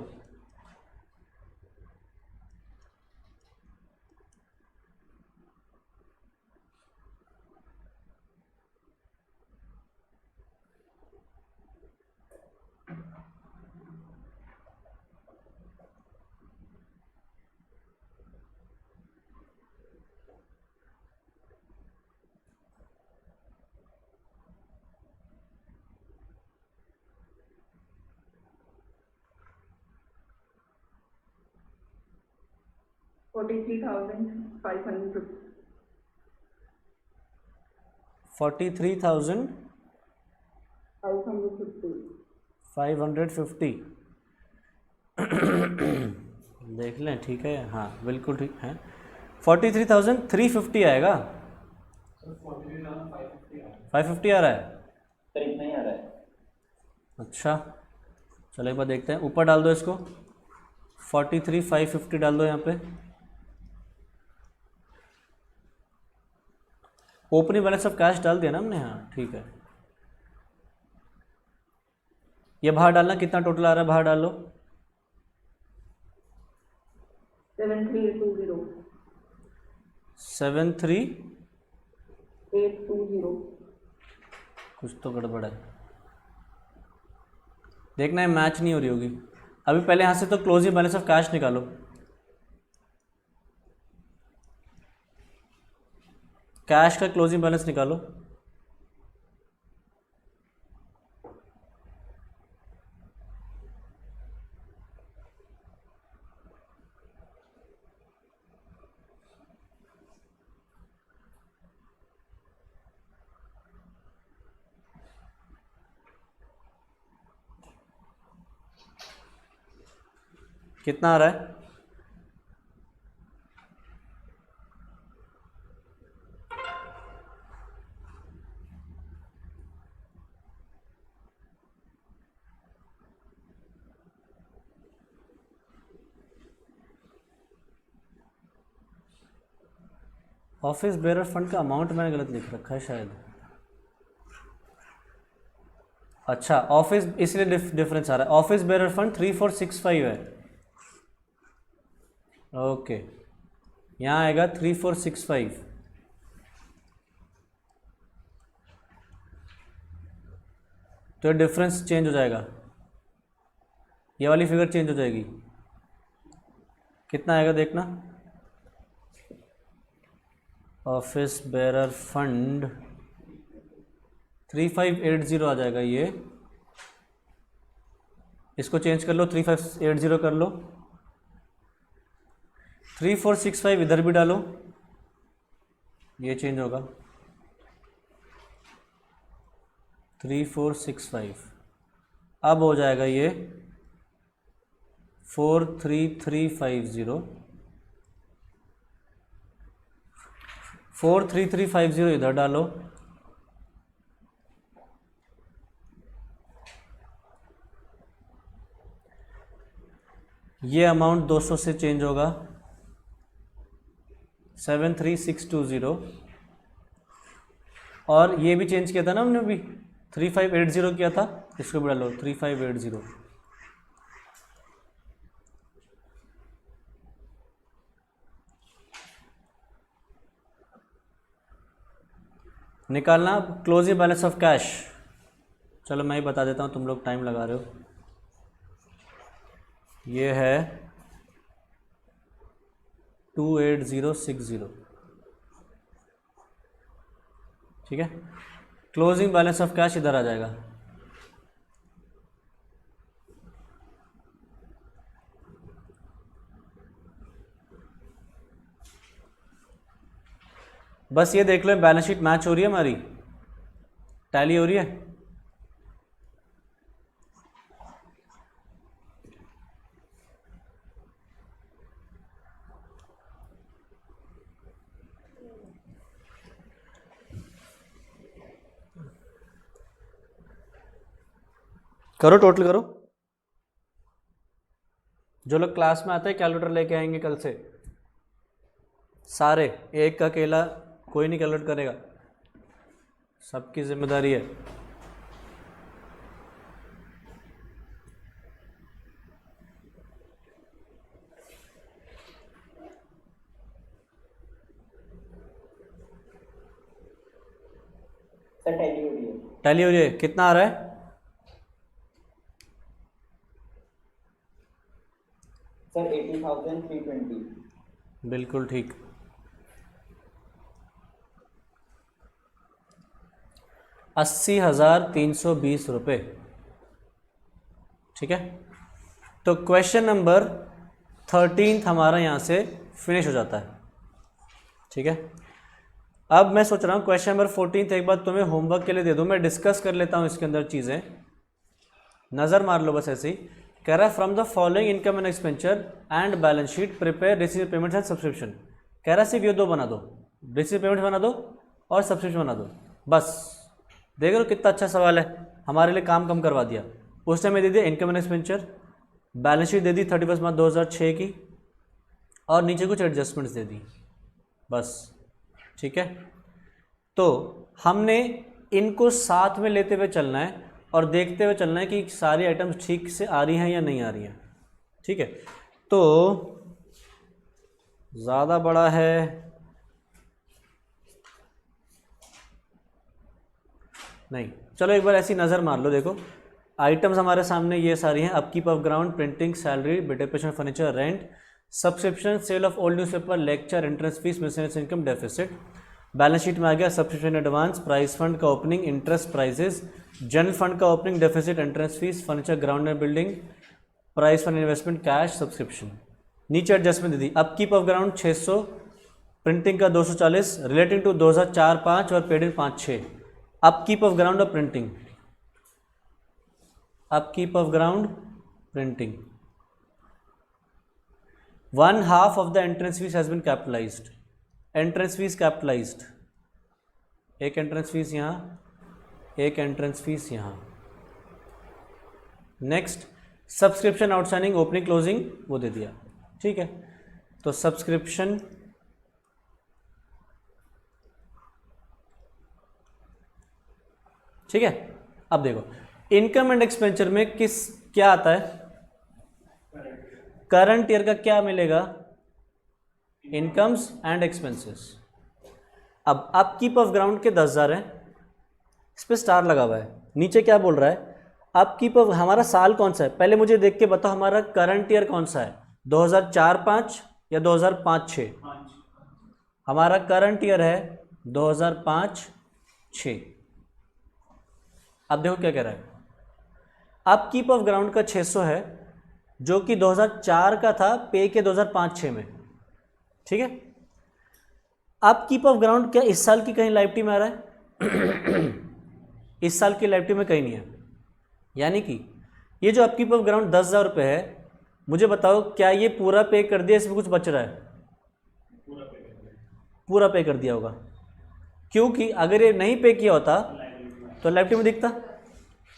$43,550। 43,550 550। देख लें, ठीक है, हाँ बिल्कुल ठीक है। 43,350 आएगा। 550 आ रहा है, करीब नहीं आ रहा है। अच्छा चलो एक बार देखते हैं, ऊपर डाल दो इसको, 43,550 डाल दो यहाँ पे। ओपनिंग बैलेंस ऑफ कैश डाल दिया ना हमने, हाँ ठीक है। ये बाहर डालना, कितना टोटल आ रहा है बाहर डाल लो। 73820। 73820। कुछ तो गड़बड़ है, देखना है मैच नहीं हो रही होगी। अभी पहले यहाँ से तो क्लोजिंग बैलेंस ऑफ कैश निकालो, कैश का क्लोजिंग बैलेंस निकालो। कितना आ रहा है, ऑफिस बेरर फंड का अमाउंट मैंने गलत लिख रखा है शायद। अच्छा ऑफिस इसलिए डिफरेंस आ रहा है, ऑफिस बेरर फंड 3465 है, ओके यहाँ आएगा 3465, तो डिफरेंस चेंज हो जाएगा, ये वाली फिगर चेंज हो जाएगी, कितना आएगा देखना, ऑफिस बेरर फंड 3580 आ जाएगा ये, इसको चेंज कर लो 3580 कर लो, 3465 इधर भी डालो, ये चेंज होगा 3465, अब हो जाएगा ये 43350, 43350 इधर डालो, ये अमाउंट 200 से चेंज होगा 73620, और ये भी चेंज किया था ना हमने भी 3580 किया था, इसको भी डालो 3580, निकालना क्लोजिंग बैलेंस ऑफ कैश, चलो मैं ही बता देता हूँ, तुम लोग टाइम लगा रहे हो, ये है 28060, ठीक है, क्लोजिंग बैलेंस ऑफ कैश इधर आ जाएगा, बस ये देख लो बैलेंस शीट मैच हो रही है हमारी, टैली हो रही है, करो टोटल करो, जो लोग क्लास में आते हैं कैलकुलेटर लेके आएंगे कल से, सारे, एक का अकेला कोई नहीं कैलकुलेट करेगा, सबकी जिम्मेदारी है। टैली हो रही है, कितना आ रहा है, सर 80,320, बिल्कुल ठीक, 80,320 रुपये, ठीक है। तो क्वेश्चन नंबर 13 हमारा यहाँ से फिनिश हो जाता है, ठीक है। अब मैं सोच रहा हूँ क्वेश्चन नंबर 14 एक बार तुम्हें होमवर्क के लिए दे दूँ, मैं डिस्कस कर लेता हूँ इसके अंदर चीज़ें, नज़र मार लो बस ऐसे ही। कह रहा है from the following income and expenditure and balance sheet prepare receive payments and subscription. कह रहा है सिर्फ ये दो बना दो, रिसीव पेमेंट बना दो और सब्सक्रिप्शन बना दो, बस। देख लो कितना अच्छा सवाल है, हमारे लिए काम कम करवा दिया। उस टाइम में दे दिया income and expenditure, balance sheet दे दी 31 मार्च 2006 की, और नीचे कुछ एडजस्टमेंट्स दे दी, बस, ठीक है। तो हमने इनको साथ में लेते हुए चलना है और देखते हुए चलना है कि सारी आइटम्स ठीक से आ रही हैं या नहीं आ रही हैं, ठीक है। तो ज़्यादा बड़ा है, नहीं, चलो एक बार ऐसी नज़र मार लो। देखो आइटम्स हमारे सामने ये सारी हैं, upkeep of ground, printing, salary, depreciation furniture, rent, subscription, sale of old newspaper, lecture, entrance fees, miscellaneous income, deficit. Balance sheet में आ गया सब्सक्रिप्शन एडवांस, प्राइस फंड का opening, interest, prizes, general fund का opening, deficit, entrance fees, furniture, ground and building, price fund investment, cash, subscription. नीचे adjustment दे दी, upkeep of ground 600, printing का 240, relating to 2004-5 और paid in 5-6। Upkeep of ground और printing, upkeep of ground, printing, 1/2 of the entrance fees has been capitalized, entrance fees capitalised, एक entrance fees यहाँ, एक entrance fees यहाँ। Next subscription outstanding, opening closing वो दे दिया, ठीक है। तो सब्सक्रिप्शन, ठीक है। अब देखो इनकम एंड एक्सपेंचर में क्या आता है? करंट ईयर का क्या मिलेगा? Incomes and expenses. अब अपकीप ऑफ ग्राउंड के 10,000 है, इस पर स्टार लगा हुआ है, नीचे क्या बोल रहा है? अपकीप ऑफ, हमारा साल कौन सा है पहले मुझे देख के बताओ, हमारा करंट ईयर कौन सा है? 2004-5 या 2005-6? हमारा करंट ईयर है 2005-6। अब देखो क्या कह रहा है, अपकीप ऑफ ग्राउंड का 600 है, जो कि 2004 का था, पे के 2005-6 में, ठीक है। अपकीप ऑफ ग्राउंड क्या इस साल की कहीं लाइबिलिटी में आ रहा है? इस साल की लाइबिलिटी में कहीं नहीं है, यानी कि ये जो अपकीप ऑफ ग्राउंड 10,000 रुपये है, मुझे बताओ क्या ये पूरा पे कर दिया, इसमें कुछ बच रहा है? पूरा पे कर दिया होगा, क्योंकि अगर ये नहीं पे किया होता तो लाइबिलिटी में दिखता।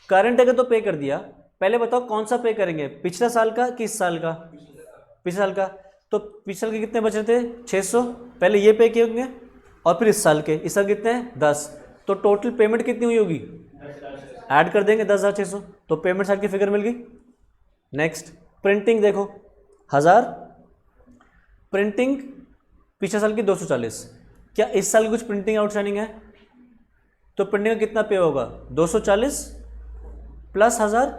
करंट अगर तो पे कर दिया, पहले बताओ कौन सा पे करेंगे, पिछला साल का कि इस साल का? पिछले साल का। तो पिछले साल के कितने बच रहे थे? 600, पहले ये पे किए होंगे और फिर इस साल के, इस साल कितने हैं? 10। तो टोटल पेमेंट कितनी हुई होगी? ऐड कर देंगे 10,600, तो पेमेंट साइड की फिगर मिल गई। नेक्स्ट प्रिंटिंग देखो 1000, प्रिंटिंग पिछले साल की 240। क्या इस साल की कुछ प्रिंटिंग आउटस्टैंडिंग है? तो प्रिंटिंग का कितना पे होगा? 240 प्लस 1000,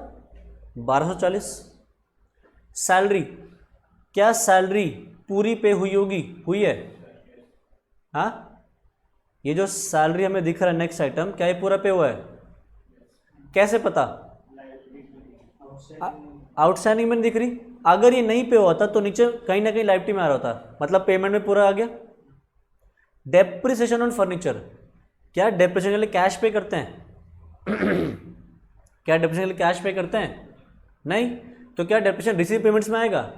1240। सैलरी, क्या सैलरी पूरी पे हुई होगी? हुई है? हाँ, ये जो सैलरी हमें दिख रहा है नेक्स्ट आइटम, क्या ये पूरा पे हुआ है? कैसे पता? आउटस्टैंडिंग में नहीं दिख रही। अगर ये नहीं पे हुआ था तो नीचे कहीं ना कहीं लाइबिलिटी में आ रहा होता, मतलब पेमेंट में पूरा आ गया। डेप्रिसिएशन ऑन फर्नीचर, क्या डेप्रिसिएशन के लिए कैश पे करते हैं? क्या डेप्रिसिएशन के लिए कैश पे करते हैं? नहीं। तो क्या डेप्रिसिएशन रिसीव पेमेंट्स में आएगा?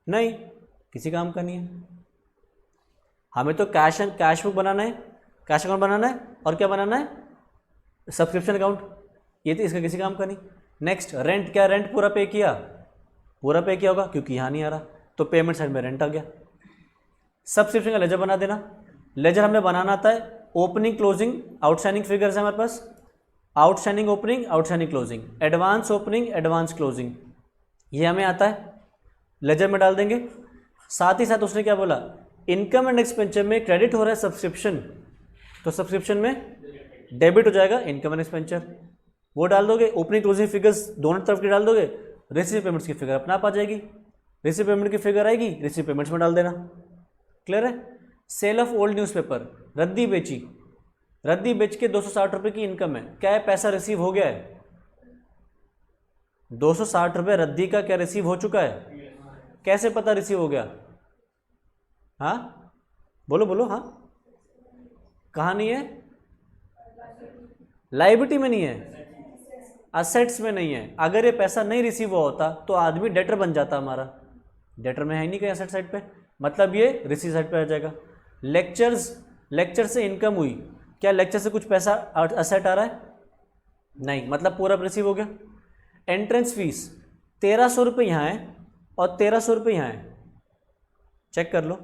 नहीं, किसी काम का नहीं है। हमें तो कैश बुक बनाना है, कैश अकाउंट बनाना है, और क्या बनाना है? Subscription account. ये तो इसका किसी काम का नहीं। नेक्स्ट रेंट, क्या रेंट पूरा पे किया? पूरा पे किया होगा, क्योंकि यहाँ नहीं आ रहा, तो पेमेंट साइड में रेंट आ गया। सब्सक्रिप्शन का लेजर बना देना। लेजर हमें बनाना आता है, ओपनिंग क्लोजिंग आउटस्टैंडिंग फिगर्स है हमारे पास, outstanding opening outstanding closing, advance opening advance closing, ये हमें आता है, लेजर में डाल देंगे। साथ ही साथ उसने क्या बोला, इनकम एंड एक्सपेंचर में क्रेडिट हो रहा है सब्सक्रिप्शन, तो सब्सक्रिप्शन में डेबिट हो जाएगा इनकम एंड एक्सपेंचर, वो डाल दोगे। ओपनिंग क्लोजिंग फिगर्स दोनों तरफ की डाल दोगे, रिसीव पेमेंट्स की फिगर अपने आप आ जाएगी, रिसीव पेमेंट की फिगर आएगी, रिसीव पेमेंट्स में डाल देना। क्लियर है? सेल ऑफ ओल्ड न्यूज़पेपर, रद्दी बेची, रद्दी बेच के 260 रुपये की इनकम है, क्या है? पैसा रिसीव हो गया है, 260 रुपये रद्दी का क्या रिसीव हो चुका है? कैसे पता रिसीव हो गया? हाँ बोलो बोलो, हाँ कहाँ नहीं है? लायबिलिटी में नहीं है, असेट्स में नहीं है। अगर ये पैसा नहीं रिसीव हुआ होता तो आदमी डेटर बन जाता हमारा, डेटर में है नहीं कहीं असेट साइड पे, मतलब ये रिसीव साइड पे आ जाएगा। लेक्चर्स, लेक्चर से इनकम हुई, क्या लेक्चर से कुछ पैसा असेट आ रहा है? नहीं, मतलब पूरा रिसीव हो गया। एंट्रेंस फीस 1300 रुपये यहाँ है और 1300 रुपये यहाँ है, चेक कर लो।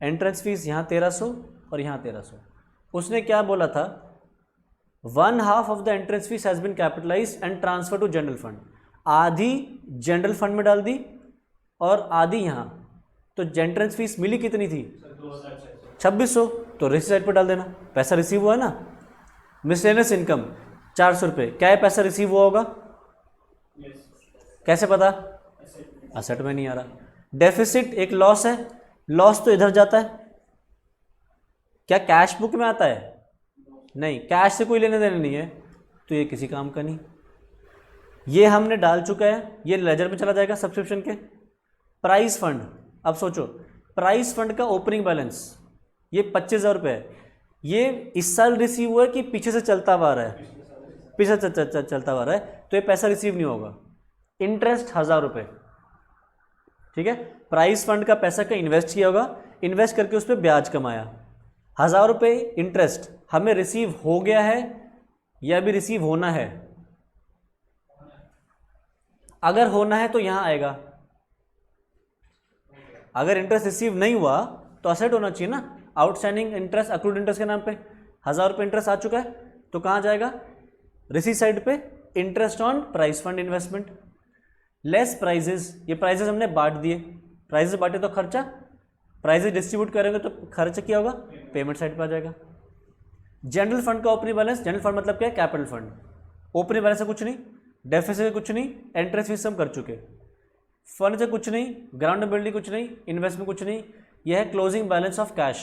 एंट्रेंस फीस यहाँ 1300 और यहाँ 1300। उसने क्या बोला था, 1/2 of the entrance fee has been capitalized and transfer to general fund, आधी जनरल फंड में डाल दी और आधी यहाँ। तो एंट्रेंस फीस मिली कितनी थी? 2600, तो रिसीव साइड पर डाल देना, पैसा रिसीव हुआ है ना। मिसलेनियस इनकम 400 रुपये, क्या है? पैसा रिसीव हुआ होगा। कैसे पता? असेट में नहीं आ रहा। डेफिसिट एक लॉस है, लॉस तो इधर जाता है, क्या कैश बुक में आता है? नहीं, कैश से कोई लेने देने नहीं है, तो ये किसी काम का नहीं। ये हमने डाल चुका है, ये लेजर में चला जाएगा सब्सक्रिप्शन के। प्राइस फंड, अब सोचो प्राइस फंड का ओपनिंग बैलेंस ये 25,000 रुपये है, ये इस साल रिसीव हुआ है कि पीछे से चलता हुआ आ रहा है? पीछे से चलता हुआ आ रहा है, तो ये पैसा रिसीव नहीं होगा। इंटरेस्ट 1000 रुपये, ठीक है। प्राइस फंड का पैसा का इन्वेस्ट किया होगा, इन्वेस्ट करके उस पर ब्याज कमाया, 1000 रुपये इंटरेस्ट हमें रिसीव हो गया है या अभी रिसीव होना है? अगर होना है तो यहां आएगा, अगर इंटरेस्ट रिसीव नहीं हुआ तो असेट होना चाहिए ना। आउटस्टैंडिंग इंटरेस्ट अक्रूड इंटरेस्ट के नाम पे 1000 रुपये इंटरेस्ट आ चुका है, तो कहाँ जाएगा? रिसीट साइड पे interest on price fund investment, less prizes, ये प्राइजेस हमने बांट दिए, प्राइजेस बांटे तो खर्चा, प्राइजेस डिस्ट्रीब्यूट करेंगे तो खर्चा क्या होगा, पेमेंट साइड पे आ जाएगा। जनरल फंड का ओपनिंग बैलेंस, जनरल फंड मतलब क्या है, कैपिटल फंड, ओपनिंग बैलेंस से कुछ नहीं, डेफिसिट से कुछ नहीं, इंटरेस्ट फीस हम कर चुके, फंड से कुछ नहीं, ग्राउंड बिल्डिंग कुछ नहीं, इन्वेस्टमेंट कुछ नहीं, यह है क्लोजिंग बैलेंस ऑफ कैश।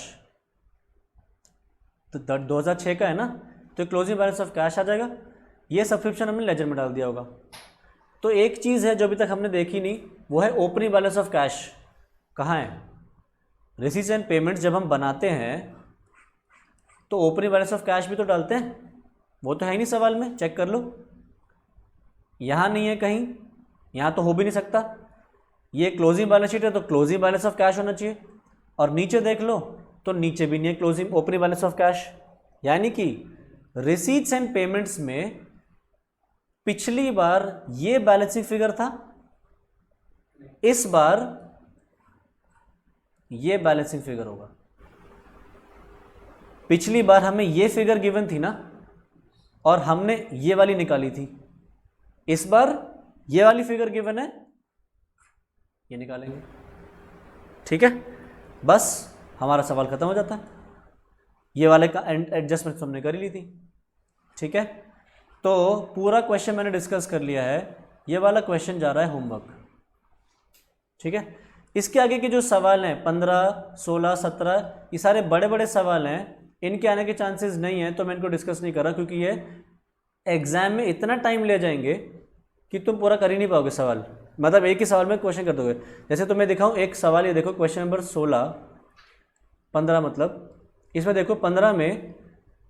तो 2006 का है ना, तो क्लोजिंग बैलेंस ऑफ कैश आ जाएगा। ये सब्सक्रिप्शन हमने लेजर में डाल दिया होगा। तो एक चीज़ है जो अभी तक हमने देखी नहीं, वो है ओपनिंग बैलेंस ऑफ कैश। कहाँ है, रिसीट्स एंड पेमेंट्स जब हम बनाते हैं तो ओपनिंग बैलेंस ऑफ कैश भी तो डालते हैं, वो तो है ही नहीं सवाल में, चेक कर लो, यहाँ नहीं है कहीं, यहाँ तो हो भी नहीं सकता। ये क्लोजिंग बैलेंस शीट है तो क्लोजिंग बैलेंस ऑफ कैश होना चाहिए, और नीचे देख लो तो नीचे भी नहीं है closing opening balance of cash. यानी कि रिसीट्स एंड पेमेंट्स में पिछली बार ये बैलेंसिंग फिगर था, इस बार ये बैलेंसिंग फिगर होगा। पिछली बार हमें ये फिगर गिवन थी ना, और हमने ये वाली निकाली थी, इस बार ये वाली फिगर गिवन है, ये निकालेंगे। ठीक है, बस हमारा सवाल खत्म हो जाता है। ये वाले का एडजस्टमेंट हमने कर ही ली थी। ठीक है, तो पूरा क्वेश्चन मैंने डिस्कस कर लिया है, ये वाला क्वेश्चन जा रहा है होमवर्क। ठीक है, इसके आगे के जो सवाल हैं 15, 16, 17, ये सारे बड़े बड़े सवाल हैं, इनके आने के चांसेस नहीं है, तो मैं इनको डिस्कस नहीं कर रहा, क्योंकि ये एग्जाम में इतना टाइम ले जाएंगे कि तुम पूरा कर ही नहीं पाओगे सवाल, मतलब एक ही सवाल में क्वेश्चन कर दोगे। जैसे तुम्हें दिखाऊं एक सवाल, ये देखो क्वेश्चन नंबर 16, 15 मतलब, इसमें देखो 15 में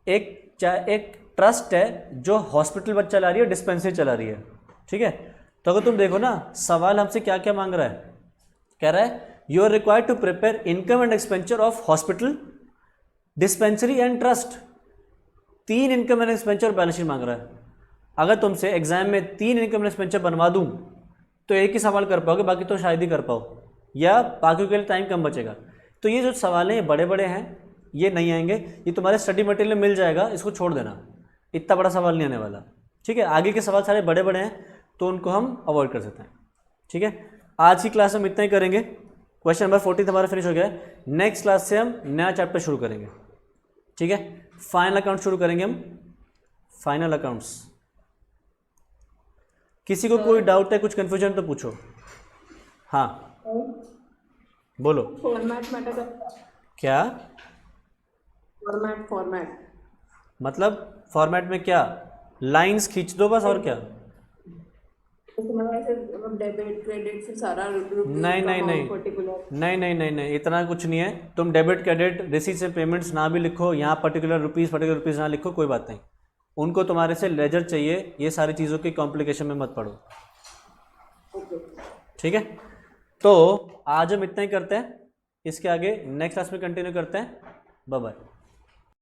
एक ट्रस्ट है जो हॉस्पिटल चला रही है, डिस्पेंसरी चला रही है। ठीक है, तो अगर तुम देखो ना, सवाल हमसे क्या क्या मांग रहा है, कह रहा है you are required to prepare income and expenditure of hospital, dispensary and trust. 3 income and expenditure balance sheet मांग रहा है। अगर तुमसे एग्जाम में 3 इनकम एंड एक्सपेंचर बनवा दूं तो एक ही सवाल कर पाओगे, बाकी तो शायद ही कर पाओ, या बाकी के लिए टाइम कम बचेगा। तो ये जो सवाल हैं बड़े बड़े हैं, ये नहीं आएंगे, ये तुम्हारे स्टडी मटेरियल में मिल जाएगा, इसको छोड़ देना, इतना बड़ा सवाल नहीं आने वाला। ठीक है, आगे के सवाल सारे बड़े बड़े हैं, तो उनको हम अवॉइड कर सकते हैं। ठीक है, आज की क्लास में हम इतना ही करेंगे। क्वेश्चन नंबर 14 हमारा फिनिश हो गया है। नेक्स्ट क्लास से हम नया चैप्टर शुरू करेंगे। ठीक है, फाइनल अकाउंट शुरू करेंगे हम, फाइनल अकाउंट्स। किसी को कोई डाउट है, कुछ कंफ्यूजन तो पूछो। हाँ बोलो। फॉर्मेट मैटर करता है। क्या फॉर्मेट मतलब, फॉर्मेट में क्या, लाइंस खींच दो बस, और क्या? डेबिट क्रेडिट से सारा नहीं नहीं नहीं, इतना कुछ नहीं है। तुम debit credit receipts and payments ना भी लिखो, यहाँ पर्टिकुलर रुपीज़ ना लिखो, कोई बात नहीं, उनको तुम्हारे से लेजर चाहिए। ये सारी चीज़ों की कॉम्प्लिकेशन में मत पढ़ो। ठीक है, तो आज हम इतना ही करते हैं, इसके आगे नेक्स्ट क्लास में कंटिन्यू करते हैं। Bye bye.